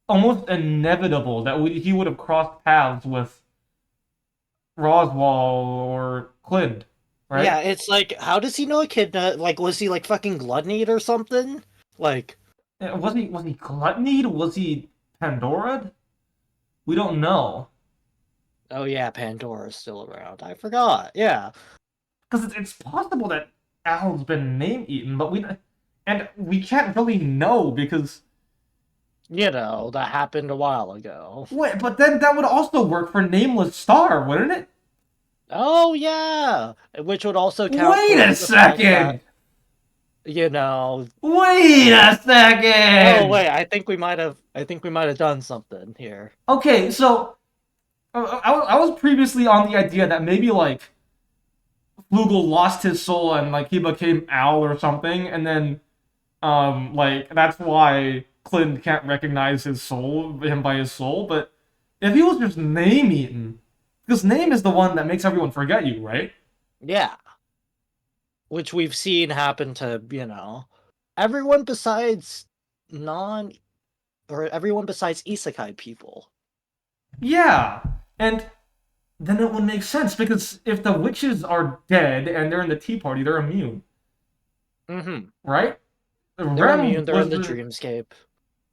almost inevitable that he would have crossed paths with Roswell or Clint, Yeah, right? it's like, how does he know Echidna? Like, was he like fucking Gluttonied or something? Like, Was he Gluttonied? Was he Pandora? We don't know oh yeah, Pandora's still around. I forgot. Yeah. because it's possible that Al's been name eaten, but we can't really know because That happened a while ago. wait, but then that would also work for Nameless Star, wouldn't it? Oh yeah, which would also count Wait a towards the fact that second. you know. Wait a Oh second. wait, I think we might have done something here. Okay, so I was previously on the idea that maybe like Flugel lost his soul and like he became Al or something, and then like that's why Clint can't recognize him by his soul. But if he was just name eaten, because name is the one that makes everyone forget you, right? Yeah, which we've seen happen to everyone besides non everyone besides isekai people. Yeah, and then it would make sense because if the witches are dead and they're in the Tea Party, they're immune, Mm-hmm. right? They're immune. Rem They're in was the the dreamscape.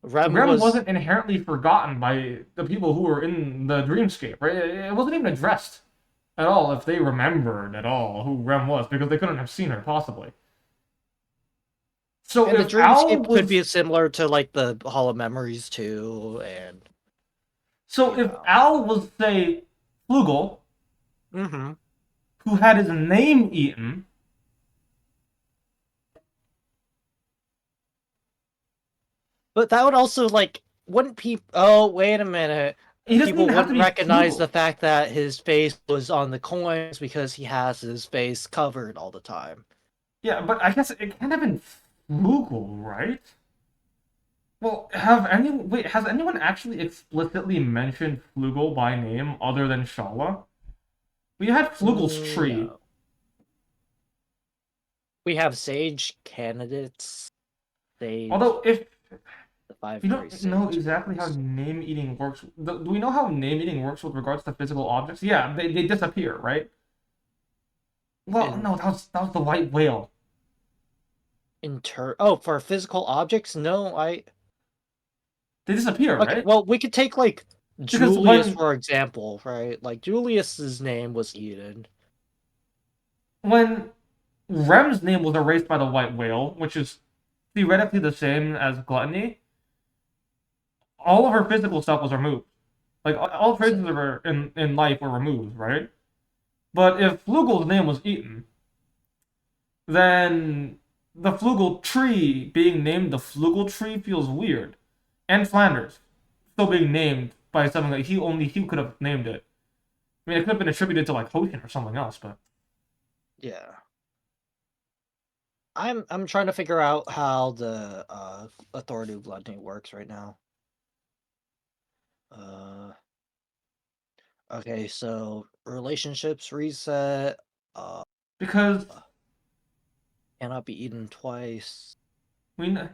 Rem Rem was wasn't inherently forgotten by the people who were in the dreamscape, right? It wasn't even addressed at all if they remembered at all who Rem was because they couldn't have seen her possibly. So and the if Al dreamscape could was be similar to like the Hall of Memories too, and so you if know. Al was say Flugel Mm-hmm. who had his name eaten, But that would also like wouldn't people? Oh, wait a minute. he doesn't People even have to wouldn't be recognize the Flugel. fact that his face was on the coins because he has his face covered all the time. Yeah, but I guess it can't have been Flugel, right? Well, has anyone actually explicitly mentioned Flugel by name other than Shala? We had Flugel's tree. No. We have sage candidates, sage, Although, if the five we great don't know sage exactly how members. name eating works, do we know how name eating works with regards to physical objects? Yeah, they disappear, right? Well, In no, that was the white whale. oh, for physical objects? No, I They disappear, okay, right? well we could take like Because Julius when for example, right? Like Julius's name was Eden. when Rem's name was erased by the white whale, which is theoretically the same as Gluttony, all of her physical stuff was removed. Like all traces of her in life were removed, right? But if Flugel's name was eaten, then the Flugel tree being named the Flugel tree feels weird. And Flanders still being named by something that he could have named it. I mean, it could have been attributed to like Hoshin or something else, but Yeah. I'm trying to figure out how the authority of Gluttony works right now. Uh, okay, so relationships reset. Uh, because cannot be eaten twice. we know,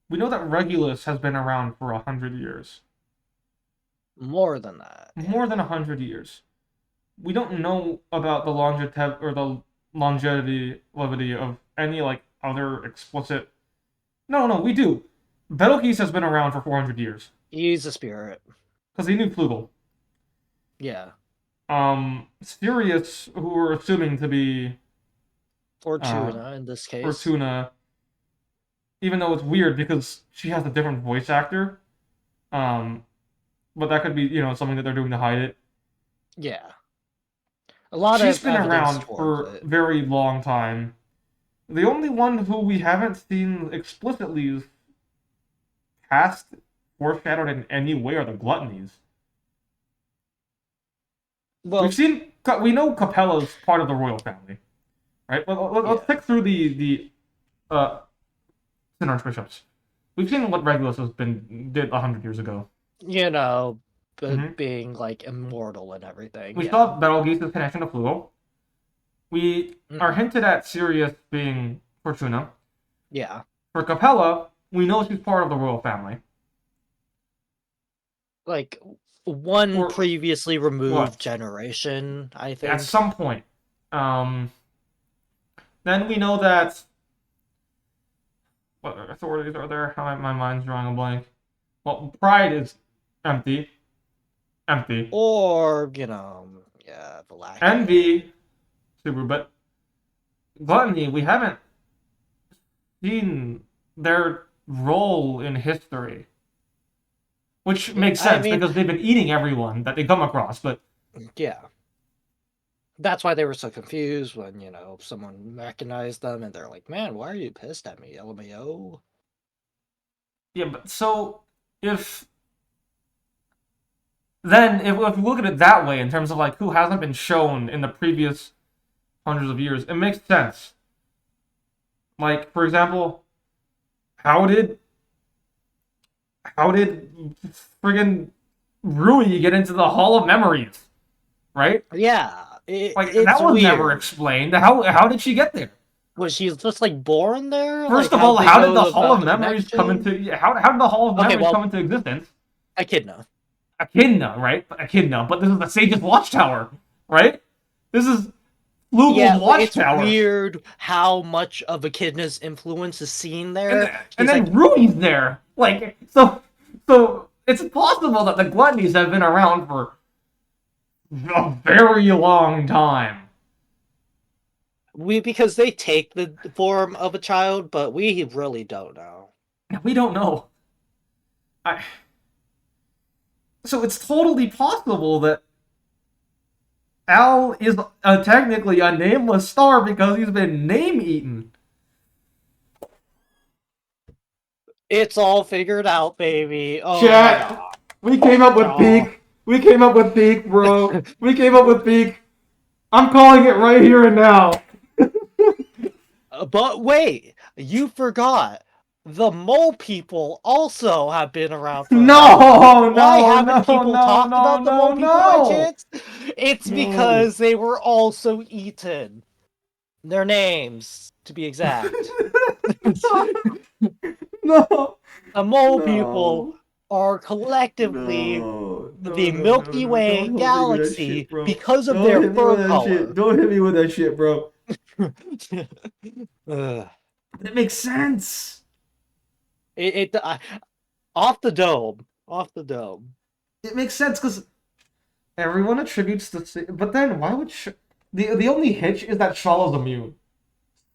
we know that Regulus has been around for 100 years, More than that. more than 100 years. We don't know about the longevity of any like other explicit. No, no, we do. Betelgeuse has been around for 400 years He's a spirit. because he knew Flugel. Yeah. Sirius, who we're assuming to be Fortuna in this case. Fortuna, even though it's weird because she has a different voice actor. But that could be, something that they're doing to hide it. Yeah. A lot She's of been evidence around towards for a it. very long time. The only one who we haven't seen explicitly cast, foreshadowed in any way are the Gluttonies. Well, We know Capella's part of the royal family, right? Let's yeah. pick through the Synarch bishops. We've seen what Regulus did 100 years ago. You know, but Mhm. being like immortal and everything. We yeah. saw Betelgeuse's connection to Flugel. We are hinted at Sirius being Fortuna. Yeah. For Capella, we know she's part of the royal family. Like one Or previously removed what? generation, I think. At some point. Then we know that. What authorities are there? My mind's drawing a blank. Well, Pride is empty. Empty. Or, yeah, the lack Envy, Subaru, but Gluttony, we haven't seen their role in history. Which makes sense because they've been eating everyone that they come across, but yeah. That's why they were so confused when, someone recognized them and they're like, man, why are you pissed at me, LMAO? yeah, but so if we look at it that way in terms of like who hasn't been shown in the previous hundreds of years, it makes sense. Like, for example, how did friggin' Rui get into the Hall of Memories? Right? Yeah. That was weird. never explained. How did she get there? Was she just like born there? First like, of all, how did the Hall of the Memories come into how did the Hall of Memories come into existence? Echidna. Echidna, right? Echidna, but this is the Sage's Watchtower, right? This is Flugel's Watchtower. It's weird how much of Echidna's influence is seen there. And then Rui's there. Like, so it's possible that the Gluttonies have been around for a very long time. Because they take the form of a child, but we really don't know. We don't know. So it's totally possible that Al is technically a nameless star because he's been name-eaten. It's all figured out, baby. Oh, Chat, we came up with peak. We came up with peak, bro. We came up with peak. I'm calling it right here and now. But wait, you forgot. The mole people also have been around for Why haven't people talked about the mole people by chance? It's because they were also eaten. Their names, to be exact. No. The mole people are collectively the Milky Way galaxy because of their fur color. Don't hit me with that shit, bro. It makes sense. Off the dome. It makes sense because everyone attributes the. But then why would the only hitch is that Shala's immune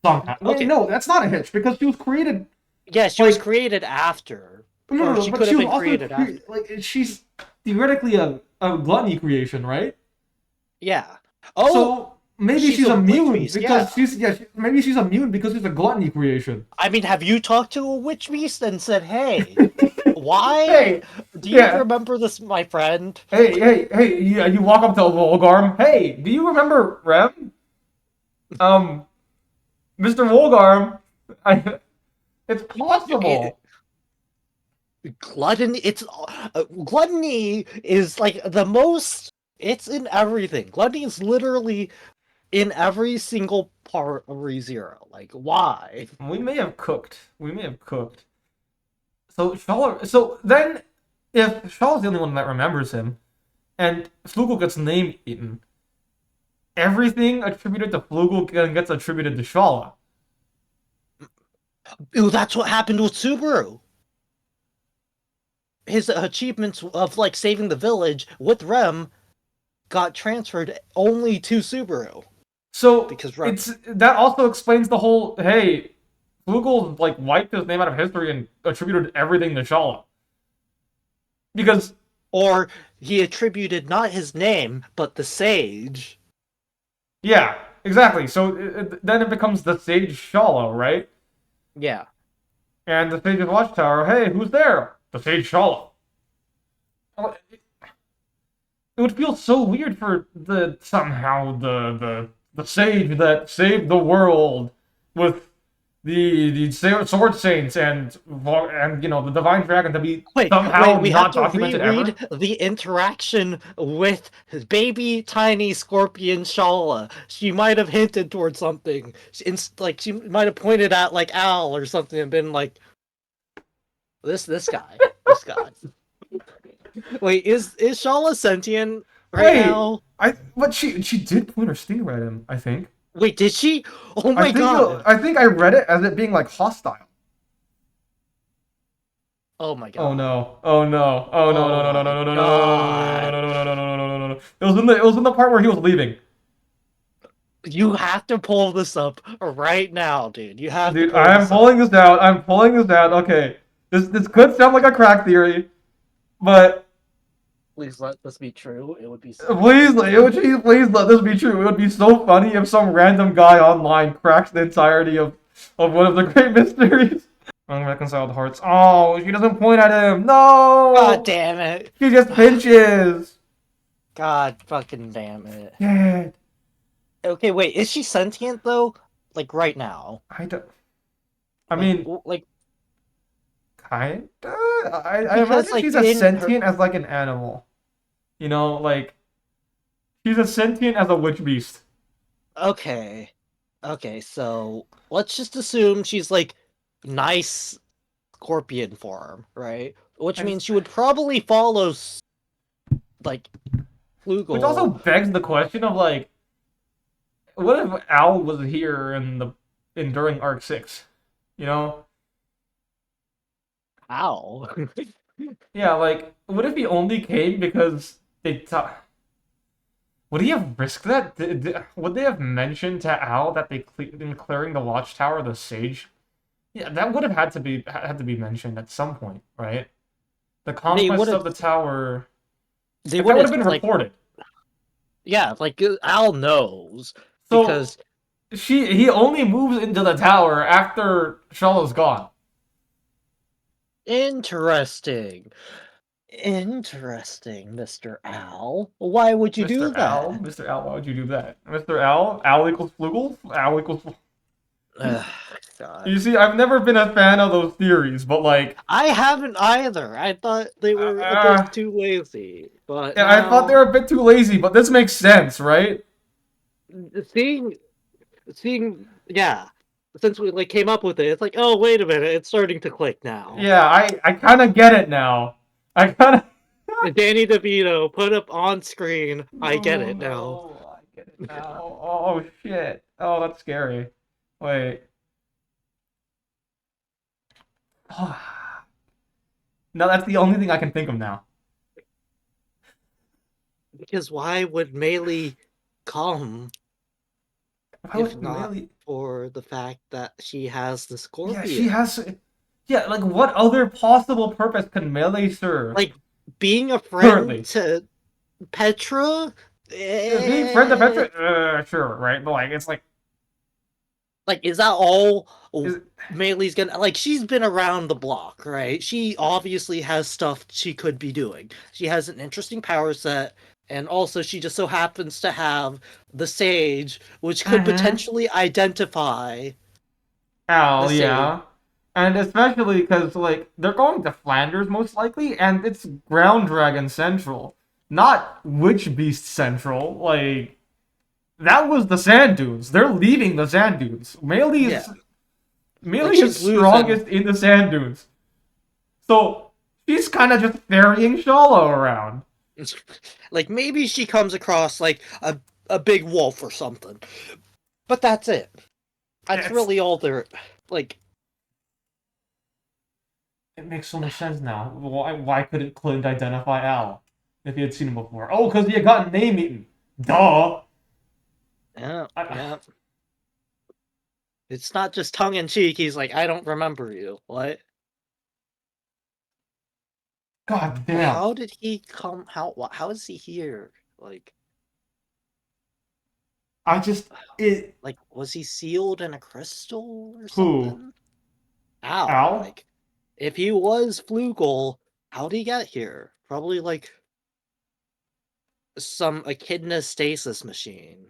somehow? Okay. No, that's not a hitch because she was created. Yeah, she was created after. No, she could have been created after. Like she's theoretically a gluttony creation, right? Yeah. Oh, maybe She's she's a witch immune beast, yeah. because maybe she's immune because she's a gluttony creation. I mean, have you talked to a witch beast and said, "Hey, why Hey, do you yeah. remember this, my friend?" Hey, yeah, you walk up to Volgarm. Hey, do you remember Rem? Um, Mr. Volgarm, I, it's It, possible. gluttony. Gluttony is like the most. It's in everything. Gluttony is literally in every single part of ReZero. Like, why? We may have cooked. We may have cooked. So Shaw, so then, if Shaw's the only one that remembers him, and Flugel gets name eaten, everything attributed to Flugel gets attributed to Shala. Ooh, that's what happened with Subaru. His achievements of like saving the village with Rem got transferred only to Subaru So because Rem. it's that also explains the whole hey, Flugel like wiped his name out of history and attributed everything to Shala. Because Or he attributed not his name, but the sage. yeah, exactly. So then it becomes the Sage Shala, right? Yeah. And the Sage's Watchtower, hey, who's there? The Sage Shala. It would feel so weird for the somehow the sage that saved the world with the sword saints and you know the divine dragon to be Wait, somehow we have not to documented reread ever. the interaction with his baby tiny scorpion Shala. She might have hinted towards something. Like she might have pointed at like Al or something and been like, this guy. This guy. Wait, is Shala sentient right Wait, now? but she did point her stinger at him. I think. Wait, did she? Oh my god. I think I read it as it being like hostile. Oh my Oh god. no! Oh no! Oh no! Oh No! No! No! my No! No! No! No! god. No! No! No! No! No! No! No! No! It was in the part where he was leaving. You have to pull this up right now, dude. You have to Dude, pull I'm this up. pulling this out. I'm pulling this out. Okay, this could sound like a crack theory, but Please let this be true. It would be so please, fucking funny. please let this be true. It would be so funny if some random guy online cracks the entirety of one of the great mysteries. Unreconciled hearts. Oh, she doesn't point at him. God No, damn it. she just pinches. God fucking damn it. Yeah, Okay, wait, is she sentient though? Like right now? I don't. I mean, Like kinda. I because imagine like she's as in her. sentient as like an animal. You know, like she's as sentient as a witch beast. Okay. Okay, so let's just assume she's like nice scorpion form, right? Which And means she would probably follow like which also Flugel. begs the question of like, what if Al was here in during Arc 6? You know? Ow. Yeah, like what if he only came because they thought would he have risked that? Would they have mentioned to Al that in clearing the watchtower the sage? Yeah, that would have had to be mentioned at some point, right? The they would conquest have of the tower. they Like would that would have have been like reported. yeah, like Al knows So because he only moves into the tower after Shallow's gone. interesting. Interesting, Mr. Al. Why would you do that? Mr. Al, why would you do that? Mr. Al, Al equals Flugel, Al equals. Ugh, You God. see, I've never been a fan of those theories, but like, I haven't either. I thought they were a bit uh, too lazy, but yeah, I thought they now were a bit too lazy, but this makes sense, right? seeing yeah, since we like came up with it, it's like, oh wait a minute, it's starting to click now. Yeah, I kind of get it now. I kind of. Danny DeVito put up on screen. I get Oh it now. no, I get it now. Oh shit. Oh, that's scary. Wait. No, that's the only thing I can think of now. Because why would Melee come Why if would not Millie? for the fact that she has the Yeah, she scorpion? has. Yeah, like what other possible purpose can Melee serve Like being a friend currently? to Petra? Is he friend Eh, adventure? Sure, right? But like, it's like, like, is that all is Melee's gonna like? She's been around the block, right? She obviously has stuff she could be doing. She has an interesting power set, and also she just so happens to have the Sage, which could mm-hmm. potentially identify the Al, Sage. yeah. And especially because, like, they're going to Flanders most likely, and it's Ground Dragon Central, not Witch Beast Central. Like, that was the Sand Dunes. They're leaving the Sand Dunes. Yeah, like Melee is she's losing. strongest in the Sand Dunes. So, she's kind of just ferrying Shallow around. Like maybe she comes across like a big wolf or something, but that's it. That's It's, really all there. Like, it makes so much sense now. Why couldn't Clint identify Al if he had seen him before? Oh, because he had gotten name eaten. Duh. yeah, I, yeah. It's not just tongue in cheek. He's like, I don't remember you. What? God But damn. how did he come? How is he here? Like, I just it like was he sealed in a crystal or who something? Ow! Al? Like, if he was Flugel, how'd he get here? Probably like some echidna stasis machine.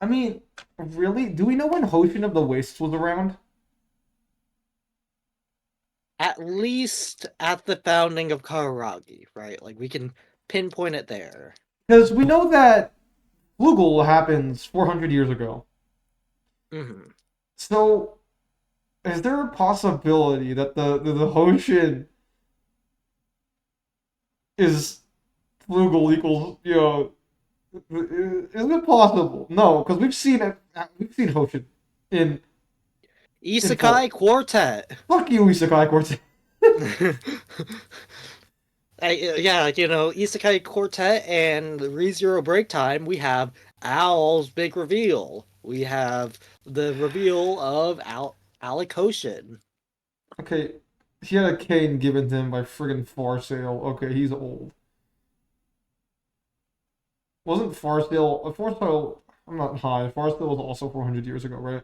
I mean, really? Do we know when Hoshin of the Wastes was around? At least at the founding of Kararagi, right? Like we can pinpoint it there. Because we know that Flugel happens 400 years ago. Hmm. So, is there a possibility that the Hoshin is Flugel equals, is it possible? No, because we've seen it. We've seen Hoshin in in Isekai full. Quartet. Fuck you, Isekai Quartet. Yeah, Isekai Quartet and ReZero Break Time, we have Owl's big reveal. We have the reveal of Alec Ocean. Okay, he had a cane given to him by friggin' Farsale. Okay, he's old. Wasn't Farsdale? Farsdale, I'm not high. Farsdale was also 400 years ago, right?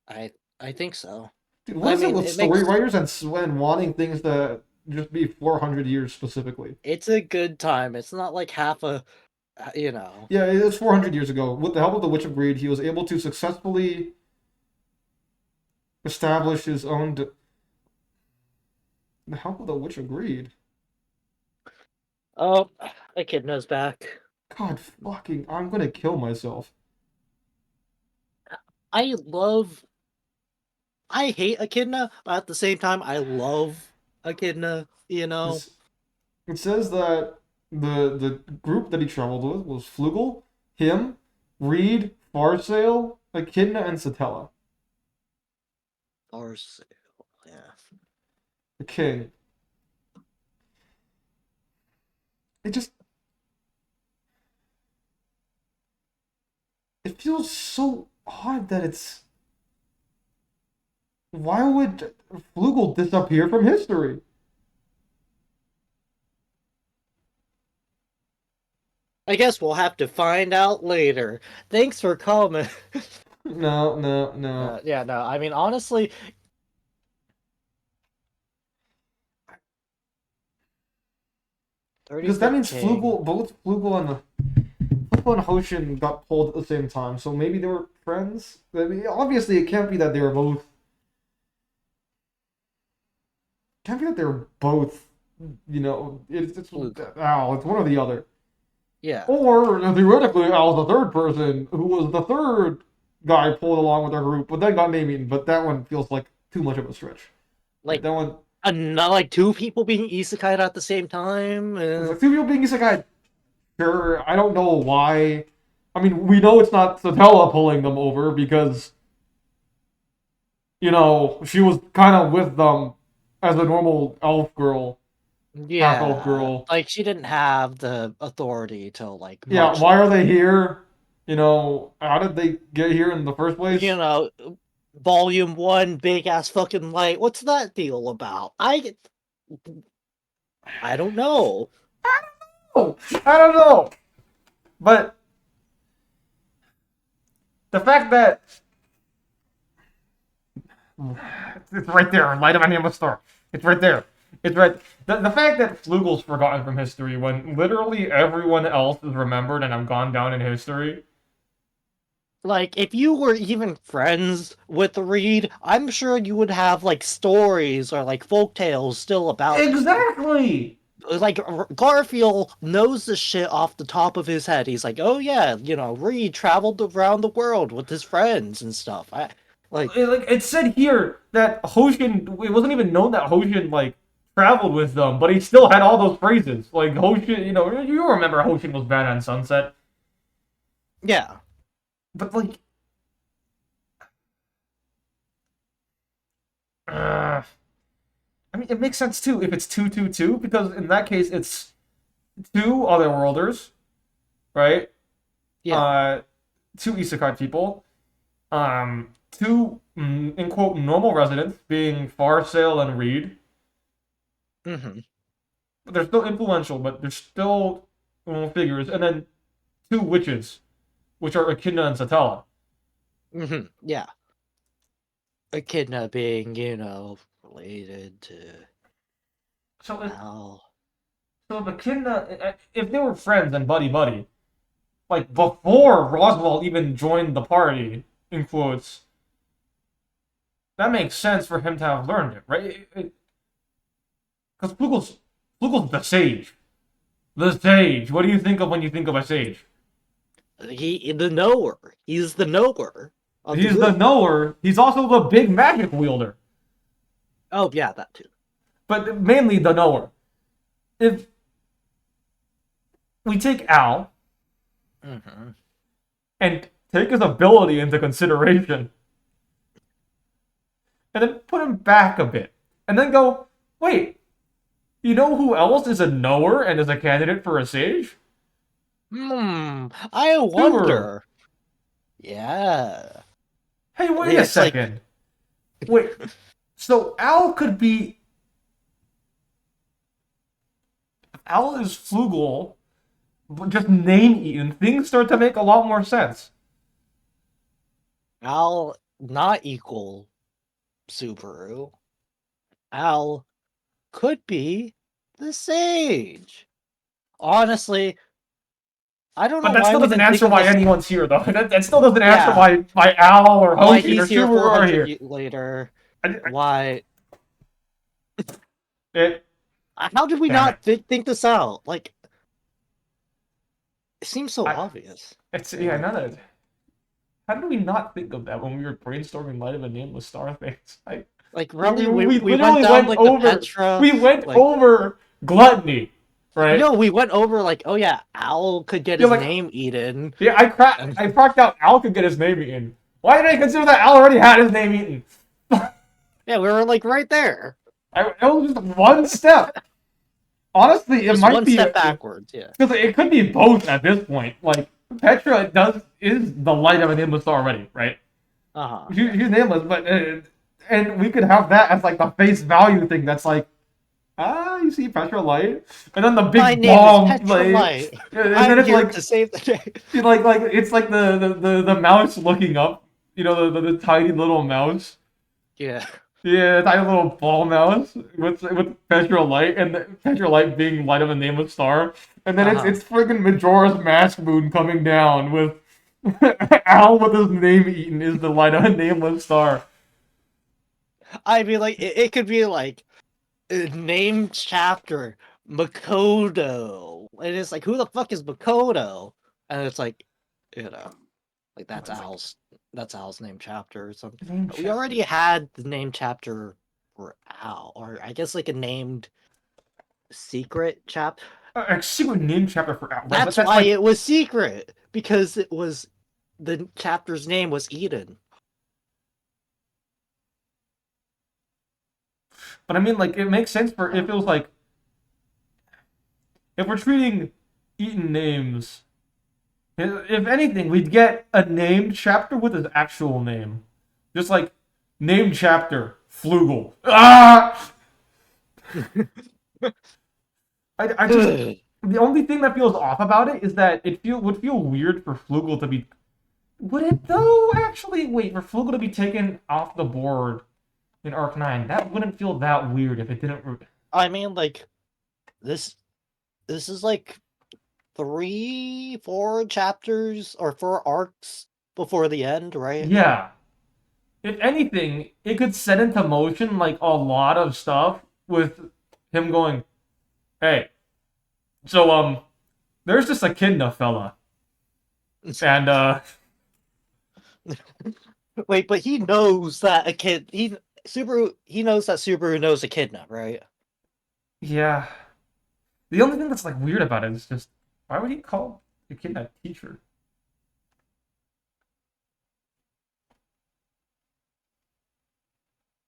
I I think so. Dude, what I is it mean, with it story makes writers and wanting things to just be 400 years specifically? it's a good time. It's not like half a, you know. Yeah, it was 400 years ago. With the help of the Witch of Greed, he was able to successfully establish his own. The help of the Witch of Greed? Oh, Echidna's back. God fucking, I'm gonna kill myself. I love I hate Echidna, but at the same time, I love Echidna. It's, it says that the group that he traveled with was Flugel, him, Reed, Farsale, Echidna, and Satella. Or yeah. The king. It just it feels so odd that it's why would Flugel disappear from history? I guess we'll have to find out later. Thanks for coming. No, no, no. Yeah, no. I mean, honestly, Because that 35th means King. Flugel and Hoshin got pulled at the same time, so maybe they were friends. I mean, obviously, it can't be that they were both. Can't be that they were both. It's Lugal. Al. It's one or the other. Yeah. Or theoretically, Al's the third person who was the third guy pulled along with our group, but then got name eaten. But that one feels like too much of a stretch. Like Like, that one, not like two people being isekai at the same time. it's like two people being isekai. Sure, I don't know why. I mean, we know it's not Satella pulling them over because she was kind of with them as a normal elf girl, half elf Yeah. girl. Like, she didn't have the authority to, like, Yeah, much why are longer. they here? How did they get here in the first You place? know, Volume 1, big ass fucking light. What's that deal about? I don't know. know. I don't know. But the fact that it's right there, light of any other star. It's right there. It's right. The fact that Flugel's forgotten from history when literally everyone else is remembered and I'm gone down in history. Like, if you were even friends with Reed, I'm sure you would have, like, stories or, like, folk tales still about. Exactly. Like, Garfield knows this shit off the top of his head. He's like, oh yeah, Reed traveled around the world with his friends and stuff. Like, It said here that Hoshin. It wasn't even known that Hoshin like traveled with them, but he still had all those phrases. Like Hoshin, you remember Hoshin was bad on Sunset, yeah. but like, uh, I mean, it makes sense too if it's 222 because in that case it's two otherworlders, right? Yeah. Uh, two isekai people, two in quote normal residents being Farsail and Reed. Mm-hmm. But they're still influential, but they're still figures, and then two witches, which are Echidna and Satella. Mm-hmm. Yeah. Echidna being, related to So, Al. so if Echidna, if they were friends and buddy buddy, like before Roswell even joined the party, in quotes, that makes sense for him to have learned it, right? Because Flugel's the sage. The sage. What do you think of when you think of a sage? The knower. He's the knower of the He's the group. knower. He's also the big magic wielder, Oh, yeah, that too. but mainly the knower. If we take Al Mm-hmm. and take his ability into consideration, and then put him back a bit, and then go, wait, you know who else is a knower and is a candidate for a sage? I Subaru. wonder. Yeah. Hey, wait a It's like, second. Wait, so Al is Flugel, but just name eaten. Things start to make a lot more sense. Al not equal Subaru. Al could be the sage. Honestly, I don't But know that why still we doesn't didn't think answer of why this. anyone's here, though. That still doesn't answer Yeah, why Al or why Hoshin or he's here Subaru are 400 here. years later. I, I, Why? it, How did we damn it. not think this out? Like, it seems so I, obvious. yeah, none of it. How did we not think of that when we were brainstorming Light of a Nameless Star things? Like, We, really, we we went literally down went like the over. Petra, We went like, over Gluttony, right? we went over like, oh yeah, Owl could get You're his like, name eaten. yeah, And I cracked out Al could get his name eaten. Why did I consider that Al already had his name eaten? yeah, we were like right there. It was just one step. Honestly, it Just might one be step backwards, yeah. because it could be both at this point. Like Petra is the light of an nameless star already, right? Uh-huh, She's yeah. nameless, but and we could have that as like the face value thing. That's like, you see Petra light, and then the My big name is bomb Petra like, Light. and then I'm it's here like to save the day. it's like the mouse looking up. The tiny little mouse. Yeah. Yeah, tiny little ball mouse with Petrolite and Petrolite being light of a nameless star, and then Uh-huh. it's friggin' Majora's Mask Moon coming down with Al with his name eaten is the light of a nameless star. I mean, like, it could be like named chapter Makoto, and it's like, who the fuck is Makoto? And it's like, you know, like But it's like that's Al's name chapter or something. name We chapter. already had the name chapter for Al, or I guess like a named secret chap. A secret name chapter for Al. That's That's why like, it was secret, because it was the chapter's name was Eden. but I mean, like, it makes sense for if it was like if we're treating eaten names. If anything, we'd get a named chapter with his actual name. Just like named chapter Flugel. Ah! I just the only thing that feels off about it is that would feel weird for Flugel to be. Would it though? Actually, wait, for Flugel to be taken off the board in Arc 9, that wouldn't feel that weird if it didn't. I mean, like, this this is like 3, 4 chapters or 4 arcs before the end, right? Yeah. If anything, it could set into motion like a lot of stuff with him going, "Hey, so there's this Echidna fella, and Wait, but he knows that he knows that Subaru knows Echidna, right? yeah." The only thing that's like weird about it is just why would he call Echidna teacher?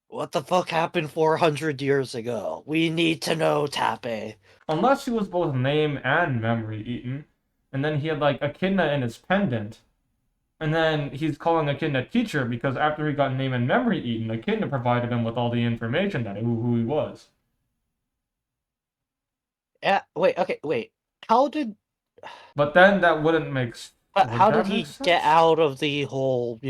What the fuck happened 400 years ago? We need to know, Tappe. Unless he was both name and memory eaten, and then he had like Echidna in his pendant, and then he's calling Echidna teacher because after he got name and memory eaten, Echidna provided him with all the information that who he was. Yeah, wait. How did But then that wouldn't make. Would how did that make he get sense? out of the whole,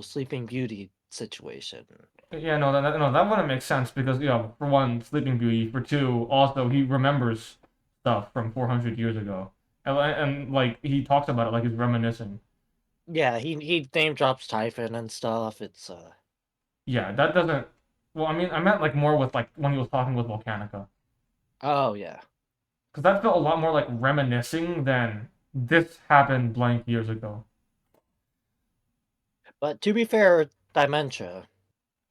Sleeping Beauty situation? Yeah, no, that wouldn't make sense because for one, Sleeping Beauty. For two, also he remembers stuff from 400 years ago, and like he talks about it like he's reminiscing. Yeah, he name drops Typhon and stuff. It's Yeah, that doesn't. Well, I mean, I meant like more with like when he was talking with Volcanica, oh yeah. because that felt a lot more like reminiscing than this happened blank years ago. But to be fair, dementia.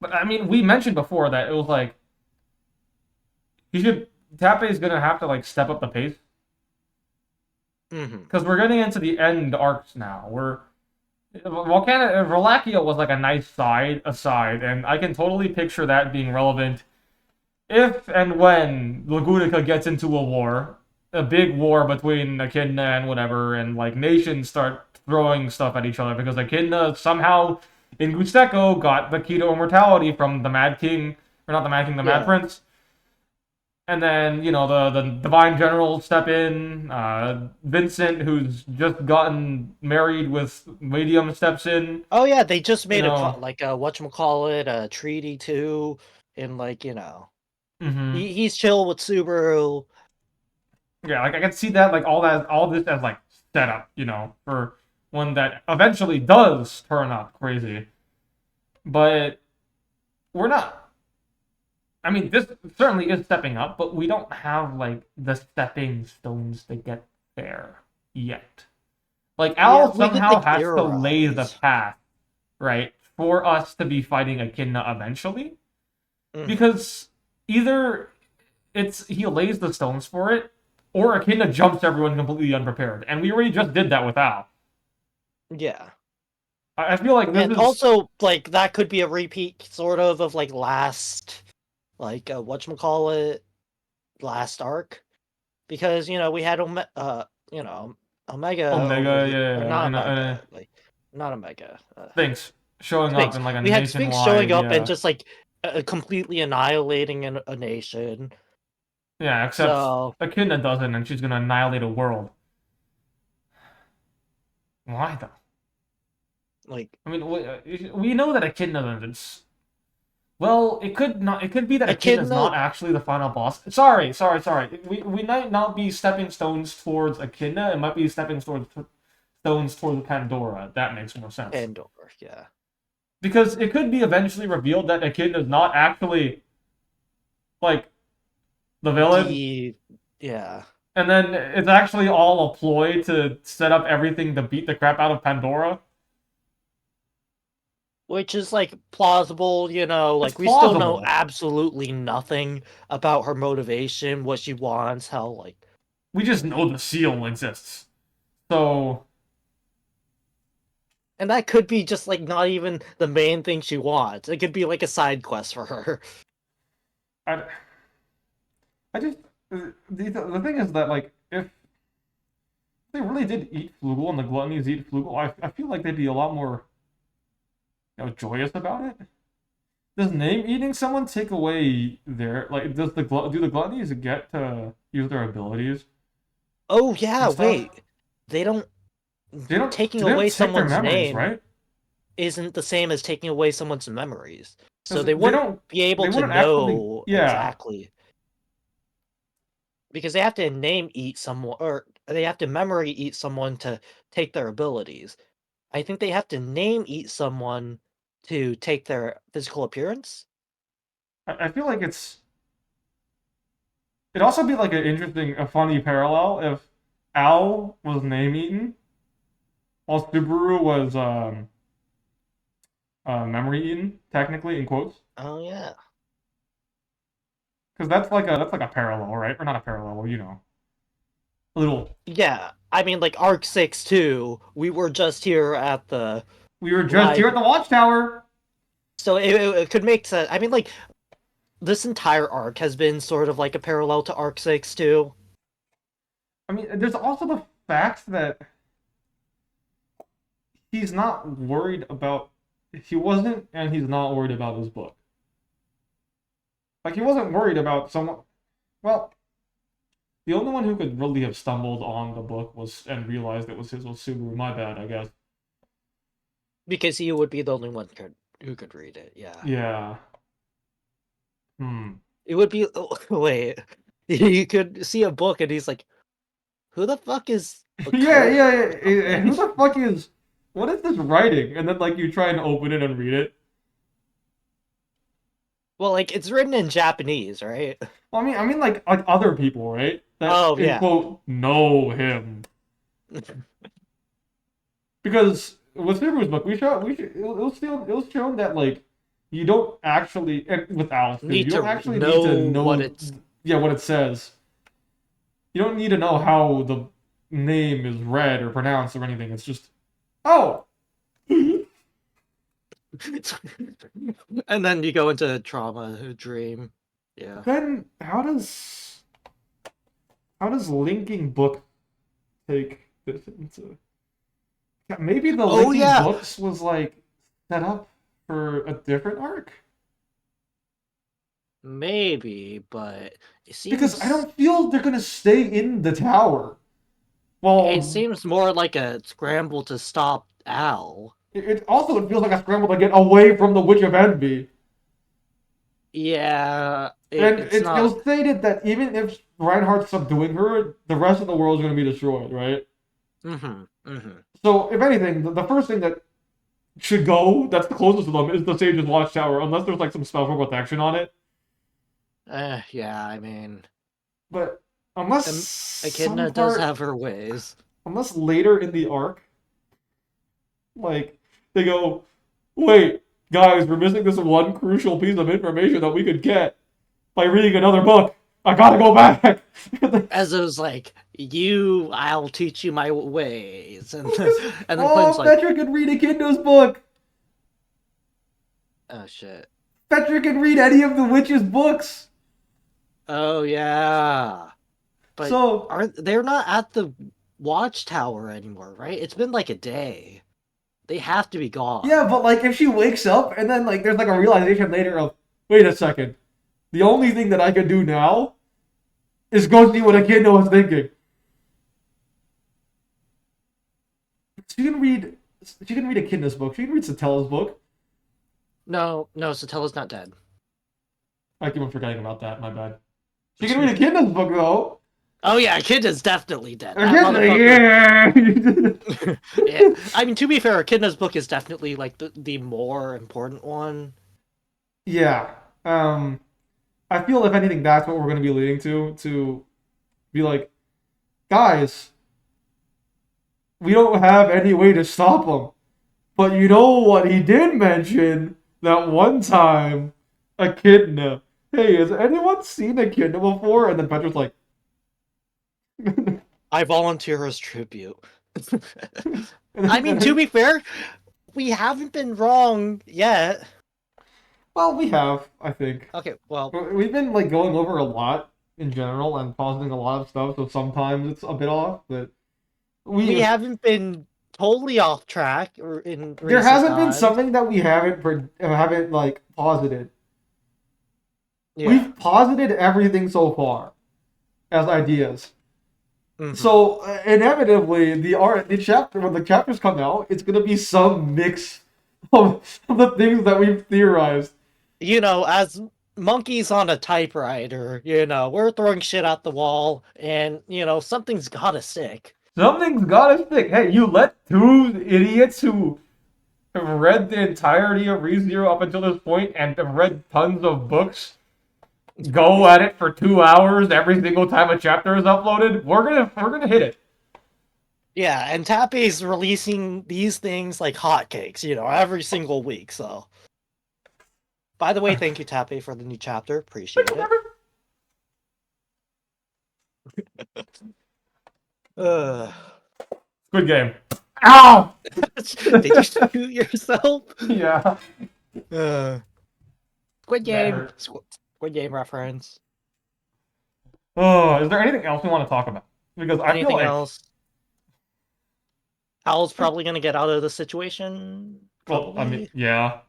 But I mean, we mentioned before that it was like he should. Tappe is gonna have to like step up the pace Mm-hmm. because we're getting into the end arcs now. We're Volcakia was like a nice aside, and I can totally picture that being relevant if and when Lagunica gets into a big war between Echidna and whatever, and like nations start throwing stuff at each other because Echidna somehow in Gusteko got the key to immortality from the Mad King, or not the Mad King, the Mad Yeah. Prince. And then the divine generals step in. Vincent, who's just gotten married with Medium, steps in. Oh yeah, they just You made know, like a whatchamacallit, a treaty too, and like, hmm he's chill with Subaru. yeah, like I can see that, like all this as like setup, for one that eventually does turn up crazy. But we're not. I mean, this certainly is stepping up, but we don't have like the stepping stones to get there yet. Like Yeah, Al we could somehow like has to lay the theorize. path, right, for us to be fighting Echidna eventually, Mhm. because either it's he lays the stones for it, or Echidna jumps everyone completely unprepared, and we already just did that with Al. Yeah. I feel like this And is also, like, that could be a repeat sort of like last, like, whatchamacallit, last arc. Because, we had Omega over Omega, the, or yeah, not and Omega, like, not Omega, Sphinx showing up Sphinx. in like a We had Sphinx showing nationwide, up and yeah, just like completely annihilating a nation. yeah. Except So, Echidna doesn't, and she's gonna annihilate a world. Why though? like, I mean, we know that Echidna is. Well, it could not. It could be that Echidna's Echidna not actually the final boss. Sorry. We might not be stepping stones towards Echidna. It might be stepping stones towards Pandora. That makes more sense. Pandora, yeah. Because it could be eventually revealed that Echidna is not actually like the villain, The yeah. and then it's actually all a ploy to set up everything to beat the crap out of Pandora. Which is like plausible, It's like we still know plausible. absolutely nothing about her motivation, what she wants, how like We just know the seal exists. So and that could be just like not even the main thing she wants. It could be like a side quest for her. I, I just the thing is that like if they really did eat Flugel and the Gluttonies eat Flugel, I feel like they'd be a lot more joyous about it. Does name eating someone take away their like? Do the Gluttonies get to use their abilities? Oh yeah, and stuff. wait. They don't taking They don't away take their someone's memories, name right? isn't the same as taking away someone's memories. So 'Cause they they wouldn't don't, be able they to wouldn't actually, know yeah. exactly because they have to name eat someone or they have to memory eat someone to take their abilities. I think they have to name eat someone to take their physical appearance. I feel like it'd also be like a funny parallel if Al was name eaten while Subaru was memory eaten, technically in quotes, Oh yeah. because that's like a parallel, right? Or not a parallel, well, a little. Yeah. I mean like Arc 6 too. We were just here at the We were just here live at the Watchtower. so it could make sense. I mean like this entire arc has been sort of like a parallel to Arc 6 too. I mean, there's also the fact that he's not worried about. He wasn't, and he's not worried about his book. Like he wasn't worried about someone. Well, the only one who could really have stumbled on the book was and realized it was his was Subaru. My bad, I guess. Because he would be the only one who could read it, yeah. Yeah. Hmm. It would be wait. You could see a book and he's like, who the fuck is a Yeah, code? yeah, Or yeah. something? Who the fuck is? What is this writing? And then like you try and open it and read it. Well, like it's written in Japanese, right? Well, I mean like other people, right? That Oh in yeah. quote know him because with Subaru's book, it was shown that like you don't actually and with Alice too, Need you don't to actually need to know what know it's yeah what it says. You don't need to know how the name is read or pronounced or anything. It's just oh. and then you go into trauma dream. Yeah. Then how does linking book take this into? Yeah, maybe the Oh linking yeah. books was like set up for a different arc Maybe, but it because I seems don't feel they're gonna stay in the tower. it Well, seems more like a scramble to stop Al. it also feels like a scramble to get away from the Witch of Envy. Yeah, And it's it not. was stated that even if Reinhardt's subduing her, the rest of the world is going to be destroyed, right? Mm-hmm. Mm-hmm. So, if anything, the first thing that should go, that's the closest to them, is the Sage's Watchtower, unless there's like some special protection on it. Yeah, I mean, But unless some Echidna does part, have her ways. unless later in the arc, like they go, wait, guys, we're missing this one crucial piece of information that we could get by reading another book. I gotta go back. As it was like, I'll teach you my ways, and and then Quinn's Oh, like, Petra can read Echidna's book. oh shit, Petra can read any of the witch's books. oh yeah, but So they're not at the watchtower anymore, right? It's been like a day. They have to be yeah, gone. but like if she wakes up and then like there's like a realization later of, wait a second, the only thing that I can do now is go see what Echidna was thinking. She can read. She can read Echidna's book. She can read Satella's book. No, no, Satella's not dead. I keep on forgetting about that. My bad. She can read Echidna's book though. Oh yeah, Echidna's definitely dead. That Echidna, motherfucker. yeah. Yeah, I mean, to be fair, Echidna's book is definitely like the more important one. Yeah. I feel if anything, that's what we're going to be leading to be like, guys, we don't have any way to stop him. But you know what he did mention that one time, Echidna. Hey, has anyone seen Echidna before? And then Petra's like, I volunteer as tribute. I and mean, to then, be fair, we haven't been wrong yet. well, we have, I think. Okay, well, We've been like going over a lot in general and positing a lot of stuff, so sometimes it's a bit off, but we we haven't been totally off track or in there recent hasn't been times. something that we haven't like posited. Yeah. We've posited everything so far as ideas. Hmm. So inevitably, the chapter when the chapters come out, it's gonna be some mix of the things that we've theorized. As monkeys on a typewriter, we're throwing shit at the wall, and something's gotta stick. Something's gotta stick. Hey, you let two idiots who have read the entirety of ReZero up until this point and have read tons of books go at it for 2 hours every single time a chapter is uploaded. We're gonna hit it. Yeah, and Tappy's releasing these things like hotcakes, every single week. So, by the way, thank you, Tappy, for the new chapter. Appreciate it. Uh, Good game. Ow! did you shoot yourself? Yeah. Uh, Squid That Game. hurt. Squid Game reference. Oh, is there anything else we want to talk about? Because I feel Anything like, else? Al's probably gonna get out of the situation. well, I mean, Probably. yeah.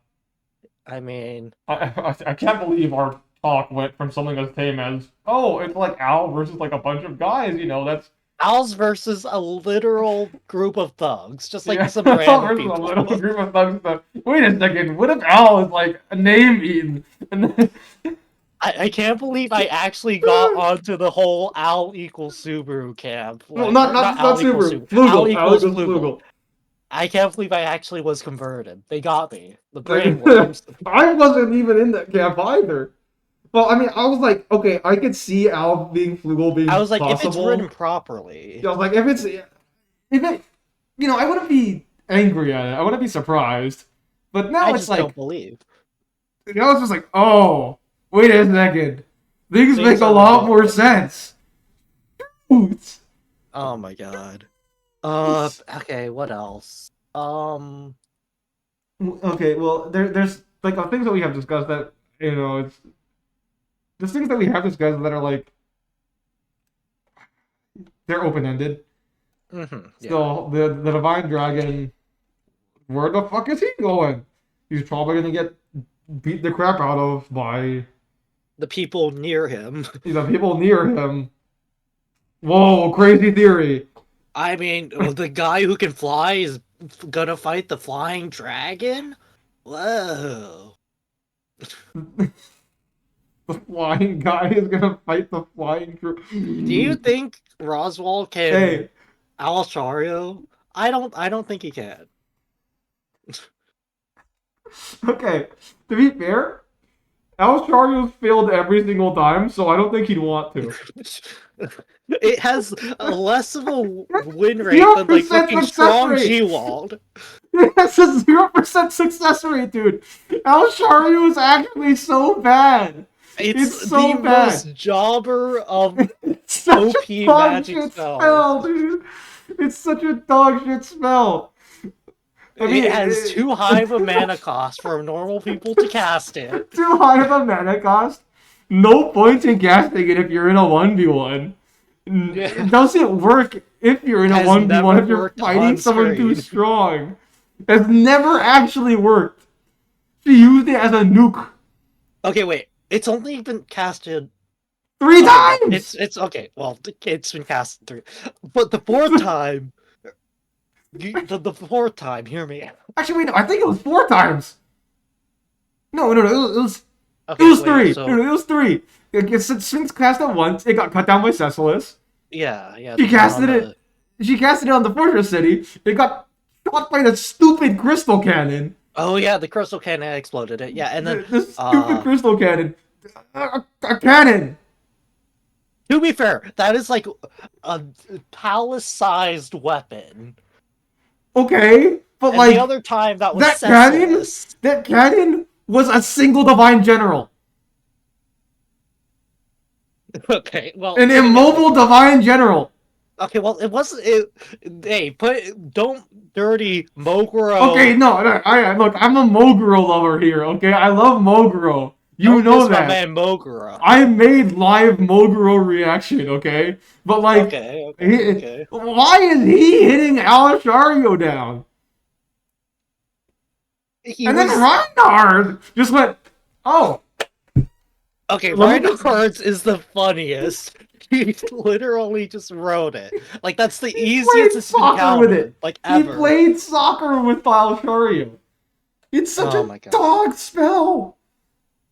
I mean, I can't believe our talk went from something as tame as, oh, it's like Al versus like a bunch of guys. That's Al's versus a literal group of thugs, just like yeah. some Al random versus a people. little group of thugs. But wait a second, what if Al is like a name eaten? And then, I can't believe I actually got onto the whole Al equals Subaru camp. well, Like, or not not Al equals super Subaru. Al Flugel. Al equals equals Flugel. Flugel. I can't believe I actually was converted. They got me. The Like, brainworms. I wasn't even in that camp either. Well, I mean, I was like, okay, I could see Al being Flugel I being was like, if it's written possible. properly, Yeah, I was like, if it, I wouldn't be angry at it. I wouldn't be surprised. But I now it's just don't like, believe. it's just like, oh, wait a second. Things make Things a are lot more ridiculous. sense. Oots. Oh my god. Okay, what else? Okay, well, there's like things that we have discussed that, there's things that we have discussed that are like, they're open ended. Yeah. So the divine dragon, where the fuck is he going? He's probably gonna get beat the crap out of by The people near him. the people near him. Whoa, crazy theory. I mean, the guy who can fly is gonna fight the flying dragon? Whoa. The flying guy is gonna fight the flying crew. Do you think Roswell can Hey, Al Shario? I don't think he can. okay. To be fair, Al Shario's failed every single time, so I don't think he'd want to. It has a less of a win rate Zero than like percent fucking success strong rate. G-Wald. That's a 0% success rate, dude. Al Shario is actually so bad. It's It's the so bad. most jobber of It's such a OP dog magic shit spells. spell, dude. It's such a dog shit spell. I mean, It has too high of a mana cost for normal people to cast it. too high of a mana cost. No point in casting it if you're in a 1v1. Yeah. It doesn't work if you're in a Has 1v1 never if you're worked fighting on someone too screen. strong. It's never actually worked. She used it as a nuke Okay, wait. It's only been casted. three Okay, well, times. it's okay. Well, it's been casted three, but the fourth time, the fourth time. Hear me. Actually, wait, no, I think it was 4 times. No, it Okay, was wait. three. No, So it was three. Sphinx cast it once. It got cut down by Cecilus. yeah. She The one on casted it. the She casted it on the Fortress City. It got shot by the stupid crystal cannon. oh yeah, the crystal cannon exploded it. Yeah, and then The stupid crystal cannon. A cannon. to be fair, that is like a palace-sized weapon. Okay, but And the like other time that was that cannon. Cecilus. That cannon was a single divine general. Okay, well, An putting it like immobile divine general. okay, well, it wasn't. Hey, don't dirty Moguro. Okay, no, look, I'm a Moguro lover here. Okay, I love Moguro. You Don't know diss my that. man Moguro. I made live Moguro reaction. Okay, but like, Okay. why is he hitting Alishario down? He And then was Reinhard just went, oh, okay. let me just. Reinhardt's is the funniest. He literally just wrote it. Like, that's the He played easiest it's been soccer with countered, it. like, He ever. played soccer with Shario. It's such Oh a my god. dog spell.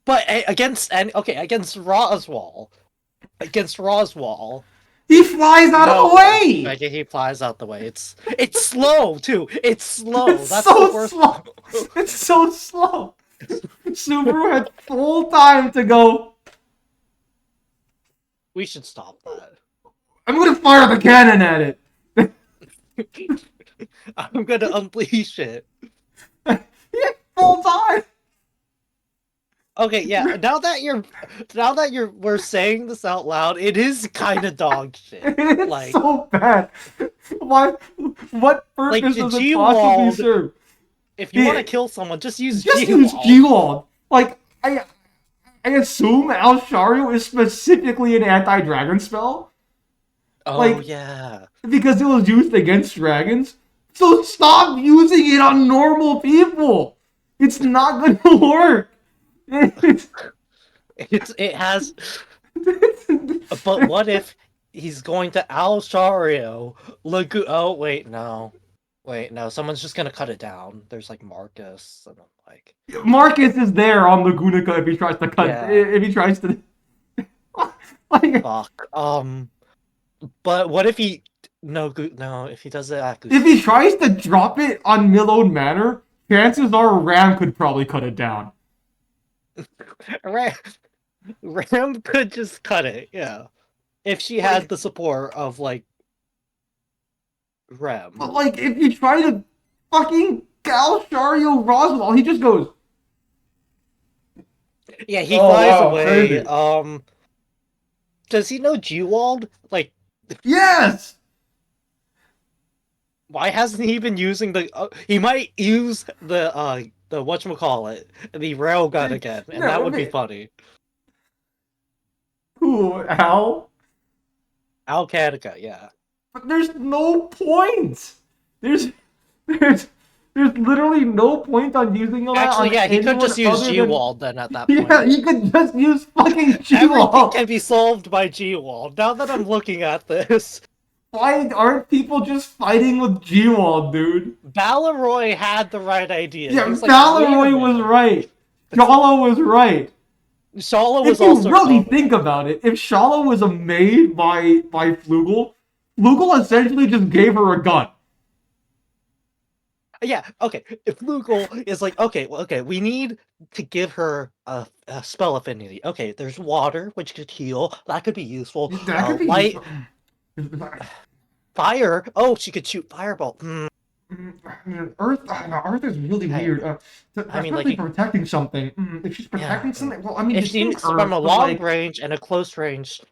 But against Roswell, He flies out of the no, way. like, he flies out the way. It's slow too. It's slow. It's That's the so worst. slow. It's so slow. Subaru had full time to go. We should stop that. I'm gonna fire the cannon at it. I'm gonna unleash it. He had full time. Okay, yeah. Now that we're saying this out loud, it is kind of dog shit. It's Like, so bad. Why? What purpose does it possibly G-Wald. serve? If you want to kill someone, just use Just use G-Wald. G-Wald. Like, I assume Shario is specifically an anti-dragon spell. Oh Like, yeah. because it was used against dragons. So stop using it on normal people. It's not gonna work. It has. But what if he's going to Shario? Oh wait no. Someone's just gonna cut it down. There's like Marcus, and I'm like, Marcus is there on Lagunica if he tries to cut. yeah, If he tries to. Like, fuck. But what if he no? If he does it at if he Gusto. tries to drop it on Millowed Manor, chances are Ram could probably cut it down. Ram could just cut it, yeah. If she Like, had the support of like Rem. but like, if you try to fucking Gal Shario Roswell, he just goes. Yeah, he Oh, flies wow, away. crazy. Does he know G-Wald? Like, Yes. why hasn't he been using the? He might use the whatchamacallit, the railgun again, and that would be funny. Who? Al? Alcatica, yeah. But there's no point. There's there's there's literally no point on using all that Actually, on yeah, he could anyone just use other than. G-Wald then at that Yeah, point. you could just use fucking Everything G-Wall. can be solved by G-Wald. Now that I'm looking at this, Why aren't people just fighting with G-Wall, dude? Balleroy had the right idea. Yeah, He was like, wait a Balleroy was minute. right. Shala was right. Shala If was you also really confident. think about it, if Shala was made by Flugel, Flugel essentially just gave her a gun. Yeah, okay. If Flugel is like, okay, we need to give her a spell affinity. Okay, there's water, which could heal. That could be useful. That could be Light, useful. fire. Oh, she could shoot fireball. Earth, no, Earth is really Hey, weird. I mean, like, Especially protecting something. If she's protecting yeah. something, well, I mean, If you she's think Earth, from a but long like, range and a close range,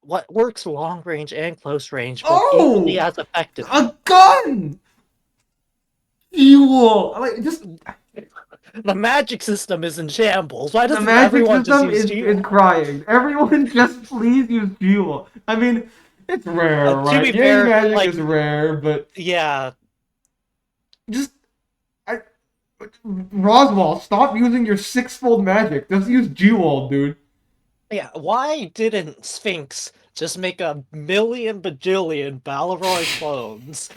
what works long range and close range, both equally oh, as effective? a gun. You will like just The magic system is in shambles. Why the doesn't magic everyone just system use is Geo? crying. Everyone, just please use Jewel. I mean, it's rare, To be right? Yang fair, magic like, is rare, but yeah, just I Roswell, stop using your sixfold magic. Just use Jewel, dude. yeah. Why didn't Sphinx just make a million bajillion Balleroy clones?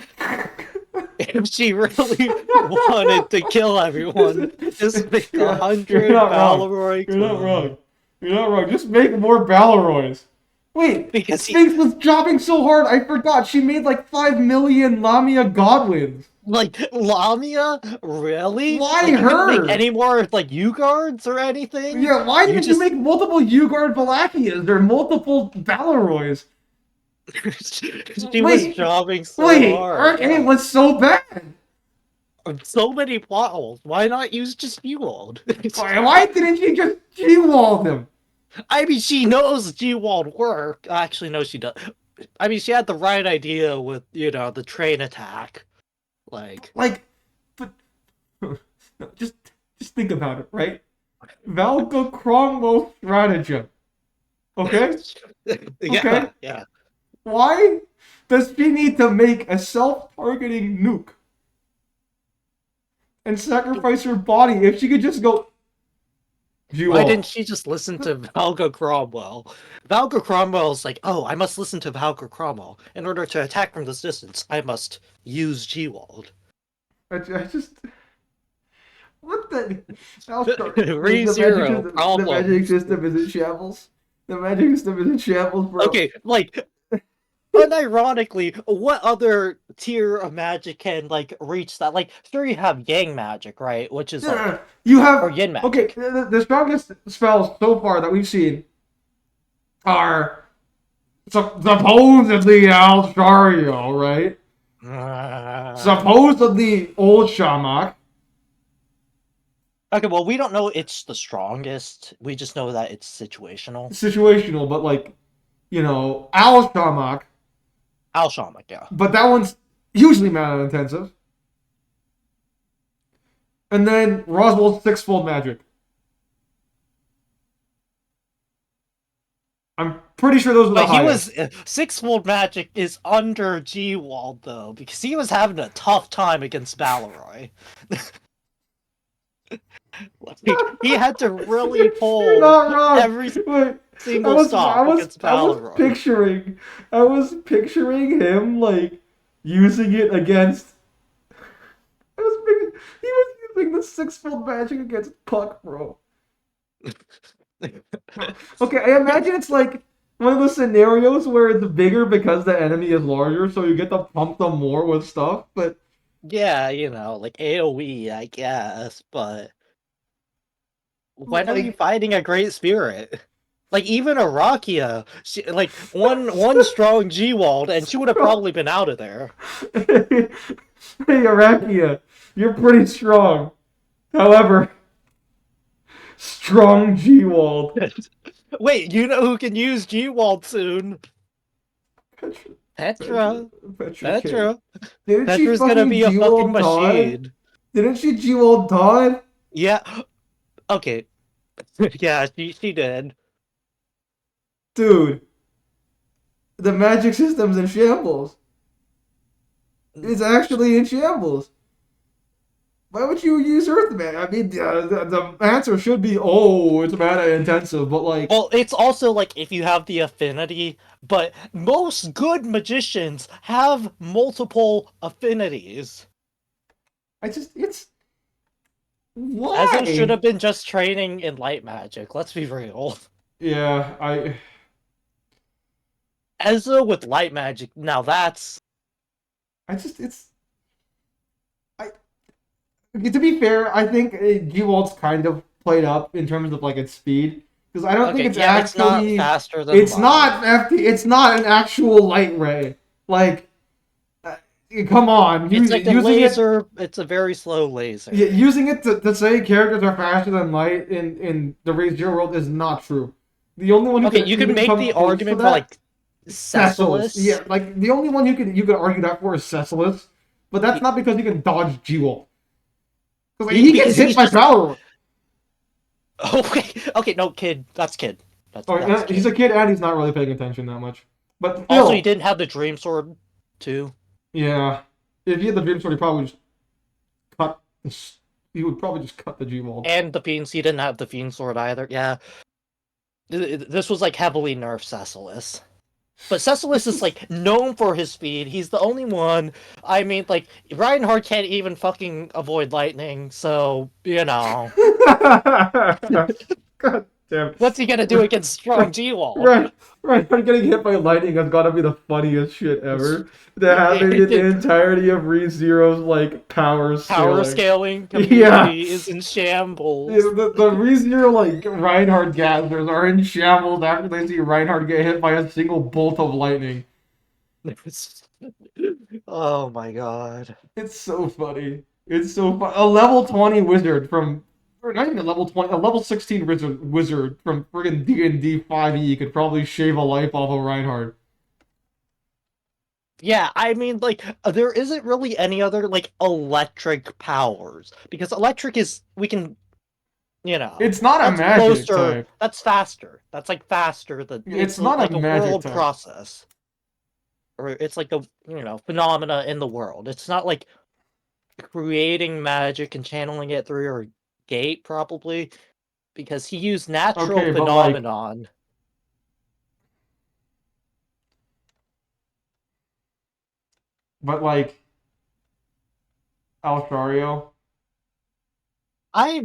If she really wanted to kill everyone, just make You're 100 not wrong. Balleroy You're not wrong. clones. You're not wrong. Just make more Balleroys. Wait, Because Sphinx was dropping so hard, I forgot. She made like 5 million Lamia Godwins. like, Lamia, really? Why Like, you couldn't make her? any more like U-guards or anything? Yeah, why You didn't you just make multiple Ugard Valachias or multiple Balleroys? she was Wait, jobbing so wait, hard. Arcane was so bad. So many plot holes. Why not use just Ewald? Why didn't she just G-wall them? I mean, she knows G-Wald work. Actually, no, she does. I mean, she had the right idea with, the train attack. Like, Like, but just think about it, right? Valga Cromwell stratagem. Okay? yeah, Okay? yeah. Why does she need to make a self-targeting nuke and sacrifice her body if she could just go Why G-Wall. didn't she just listen to Valga Cromwell? Valga Cromwell's like, oh, I must listen to Valga Cromwell. In order to attack from this distance, I must use G-Wald. I just what the ReZero the magic problems. system is in shambles. The magic system is in shambles, bro. Okay, like, unironically, what other tier of magic can, like, reach that? Like, sure, you have Yang magic, right? Which is, like, You or have Yin okay. magic. The strongest spells so far that we've seen are supposedly Al Shario, right? Supposedly old Shamak. Okay, well, we don't know it's the strongest. We just know that it's situational. Situational, but like, Al Shamak. Al Shamak, yeah. But that one's hugely mana intensive. And then Roswell's sixfold magic. I'm pretty sure those are the But he highest. was sixfold magic is under G-Wald though, because he was having a tough time against Balleroy. Like, he had to really You're pull not wrong. every Wait, single stop against Balleroy. I was picturing him like using it against. He was using the sixfold magic against Puck, bro. Okay, I imagine it's like one of the scenarios where it's bigger because the enemy is larger, so you get to pump them more with stuff. But Yeah, like AoE, I guess, but when are you like, fighting a great spirit? Like even Arakia, like one strong G-Wald, and she would have strong. probably been out of there. Hey, Arakia, you're pretty strong. However, strong G-Wald. Wait, you know who can use G-Wald soon? Petra, Petra, Petra. Petra King. Petra. Didn't she Petra's gonna fucking be a fucking G-Wald Todd? machine. Didn't she G-Wald Todd? Yeah. Okay. Yeah, she did. Dude, the magic system's in shambles. It's actually in shambles. Why would you use Earthman? I mean, the answer should be, oh, it's mana intensive, but like, Well, it's also like if you have the affinity, but most good magicians have multiple affinities. it's Ezzo should why? have been just training in light magic, let's be real. Yeah, Ezzo with light magic, now that's... I just it's I. To be fair, I think G-Walt's kind of played up in terms of like its speed because I don't think Okay, it's yeah, it's not actually. faster than light. It's not an actual light ray. Like, uh, come on, It's like a using it. laser, it's a very slow laser. Yeah, using it to say characters are faster than light in the Raise Zero world is not true. The only one who Okay, could you can even make come the close to argument for that like is Cecilis. Cecilis. Yeah, like the only one you could argue that for is Cecilis, but that's not because he can dodge G-Wall. Because like, he gets Because hit he's by just... power. Okay, no, kid. That's kid. That's Oh, he's kid. a kid and he's not really paying attention that much. But Also, he still, didn't have the Dream Sword, too. yeah. If he had the Dream Sword, he probably just cut. He would probably just cut the G-Wall. And the Fiends, he didn't have the Fiend Sword either. Yeah. This was, like, heavily nerfed Cecilis. But Cecilis is, like, known for his speed. He's the only one. I mean, like, Reinhardt can't even fucking avoid lightning, so, you know. God damn. What's he gonna do against strong G-Wall? Right, right. Getting hit by lightning has got to be the funniest shit ever. To happen in the entirety of ReZero's like power Power scaling. scaling Yeah, community is in shambles. the ReZero like Reinhardt gatherers are in shambles after they see Reinhardt get hit by a single bolt of lightning. Oh my god. It's so funny. It's so fun. A level 20 wizard from, or not even a level 20, a level 16 wizard from friggin' D&D 5e could probably shave a life off of Reinhardt. Yeah, I mean, like, there isn't really any other, like, electric powers. Because electric is, we can, It's not a that's magic closer, type. that's faster. That's, like, faster. It's not Like a a magic world type. process. Or it's like a, phenomena in the world. It's not, like, creating magic and channeling it through your gate, probably. because he used natural Okay, but like, phenomenon. but like, Al Shario. I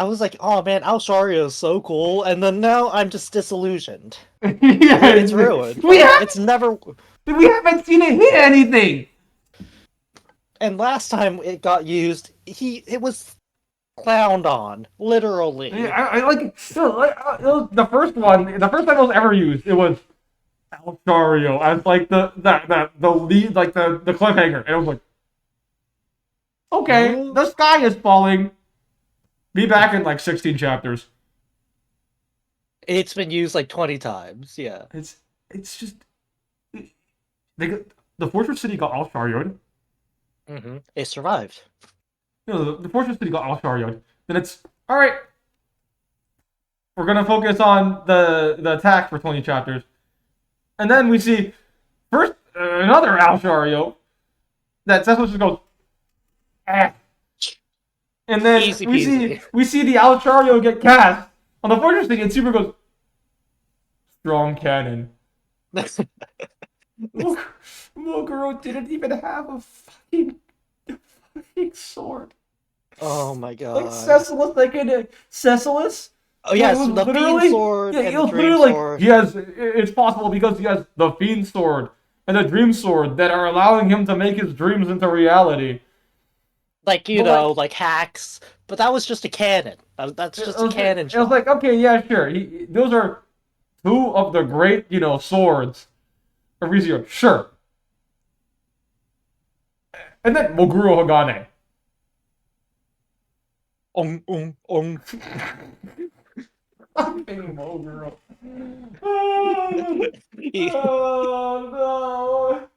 was like, oh man, Shario is so cool, and then now I'm just disillusioned. It's Yeah, ruined. we It's haven't never. we haven't seen it hit anything. And last time it got used, it was clowned on, Yeah, literally. I like it was the first one. The first time it was ever used, it was Altario as like the lead, like the cliffhanger, and it was like, okay, Huh? the sky is falling. Be back in like 16 chapters. It's been used like 20 times. Yeah. It's it's just they got, the Fortress City got Altarioed. It survived. The Fortress City got Altarioed. Then it's all right. We're gonna focus on the attack for 20 chapters, and then we see first another Altario that Cecil just goes, eh. And then Easy peasy. we see the Altario get cast on the Fortress City, and Super goes strong cannon. Moguro didn't even have a fucking sword. Oh my Like god. Cecilus, like in Cecilus, Oh it yes, was the Fiend literally, Sword yeah, and it the was Dream literally like Sword. he has. It's possible because he has the Fiend Sword and the Dream Sword that are allowing him to make his dreams into reality. Like, But like, like hacks. But that was just a cannon. That's just a cannon it was shot. like okay, yeah, sure. Those are two of the great, swords of Rizio. Sure. And then Moguro Hagane. Ong. Fucking Moguro. Oh, oh no.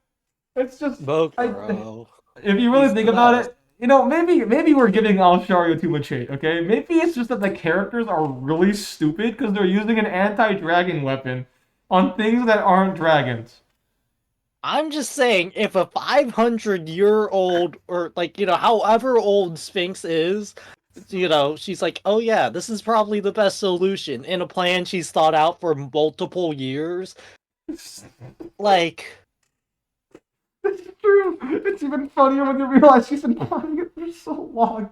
It's just I Moguro. if you really He's think the about best. it, maybe we're giving Al Shario too much hate, okay? Maybe it's just that the characters are really stupid because they're using an anti-dragon weapon on things that aren't dragons. I'm just saying, if a 500-year-old, or like, however old Sphinx is, she's like, oh yeah, this is probably the best solution in a plan she's thought out for multiple years. Like, It's true. It's even funnier when you realize she's been planning it for so long.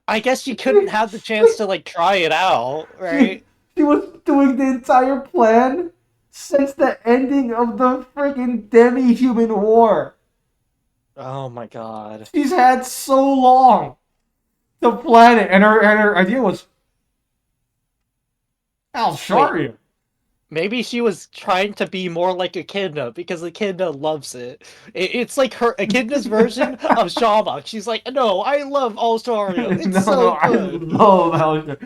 I guess she couldn't have the chance to, like, try it out, she right? she was doing the entire plan since the ending of the freaking demi-human war. Oh my god. She's had so long to plan it, and her idea was Al Wait, Sharia. maybe she was trying to be more like Echidna because Echidna loves it. It's like her Echidna's version of Shabak. She's like, no, I love All-Stario. It's No, so I good. love Al Sharia.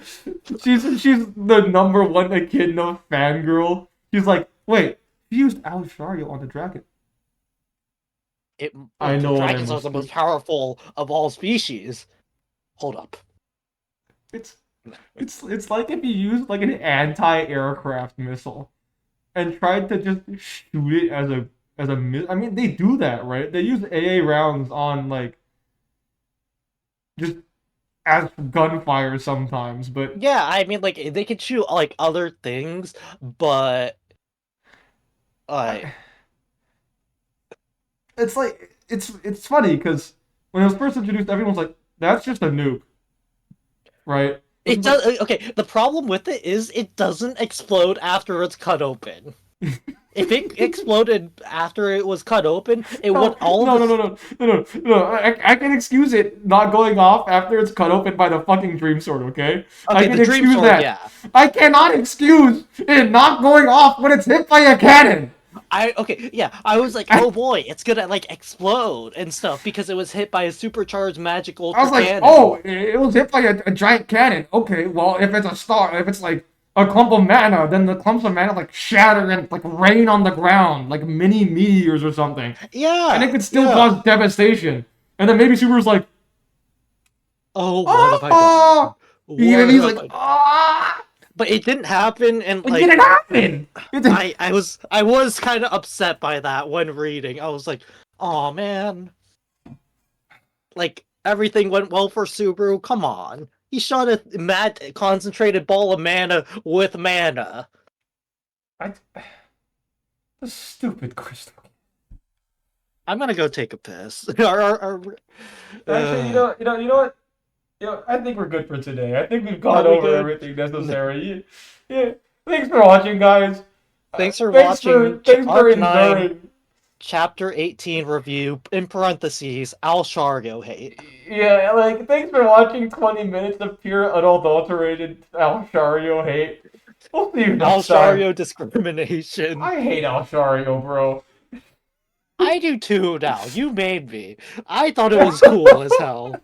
She's the number one Echidna fangirl. She's like, wait, she used Al Sharia on the dragon. I The know what I dragons are the must most do. powerful of all species. Hold up. It's it's like if you used like an anti-aircraft missile and tried to just shoot it as a I mean, they do that, right? They use AA rounds on like just as gunfire sometimes, but Yeah, I mean, like, they could shoot, like, other things, but, like, I, it's like it's funny because when it was first introduced, everyone's like, "That's just a nuke, right?" it But does. Okay, the problem with it is it doesn't explode after it's cut open. If it exploded after it was cut open, it would no, all of no, no, no, this. no, no, no, no. I can excuse it not going off after it's cut open by the fucking dream sword, okay? I Okay, can the Dream excuse Sword, that. yeah. I cannot excuse it not going off when it's hit by a cannon. Okay, yeah. I was like, I, oh boy, it's gonna like explode and stuff because it was hit by a supercharged magic I ultra was like, cannon. oh, it was hit by a giant cannon. Okay, well, if it's a star, if it's like a clump of mana, then the clumps of mana like shatter and like rain on the ground, like mini meteors or something, and it Yeah, could still yeah. cause devastation. And then maybe Super's like, Oh, what have I oh, done? What he's have like, I done? ah, But it didn't happen, and it didn't like happen. It didn't. I was kind of upset by that when reading. I was like, oh man, like everything went well for Subaru. Come on. He shot a mad concentrated ball of mana with mana. I the stupid crystal. I'm gonna go take a piss. Actually, Uh, you know what? I think we're good for today. I think we've are gone we over good? everything necessary. Yeah. Thanks for watching, guys. Thanks for watching Thanks for Arc 9, enduring. Chapter 18 review, in parentheses, Al Shario hate. Yeah, like thanks for watching 20 minutes of pure unadulterated Shario hate. We'll see you Al next time. Shario discrimination. I hate Shario, bro. I do too now. You made me. I thought it was cool as hell.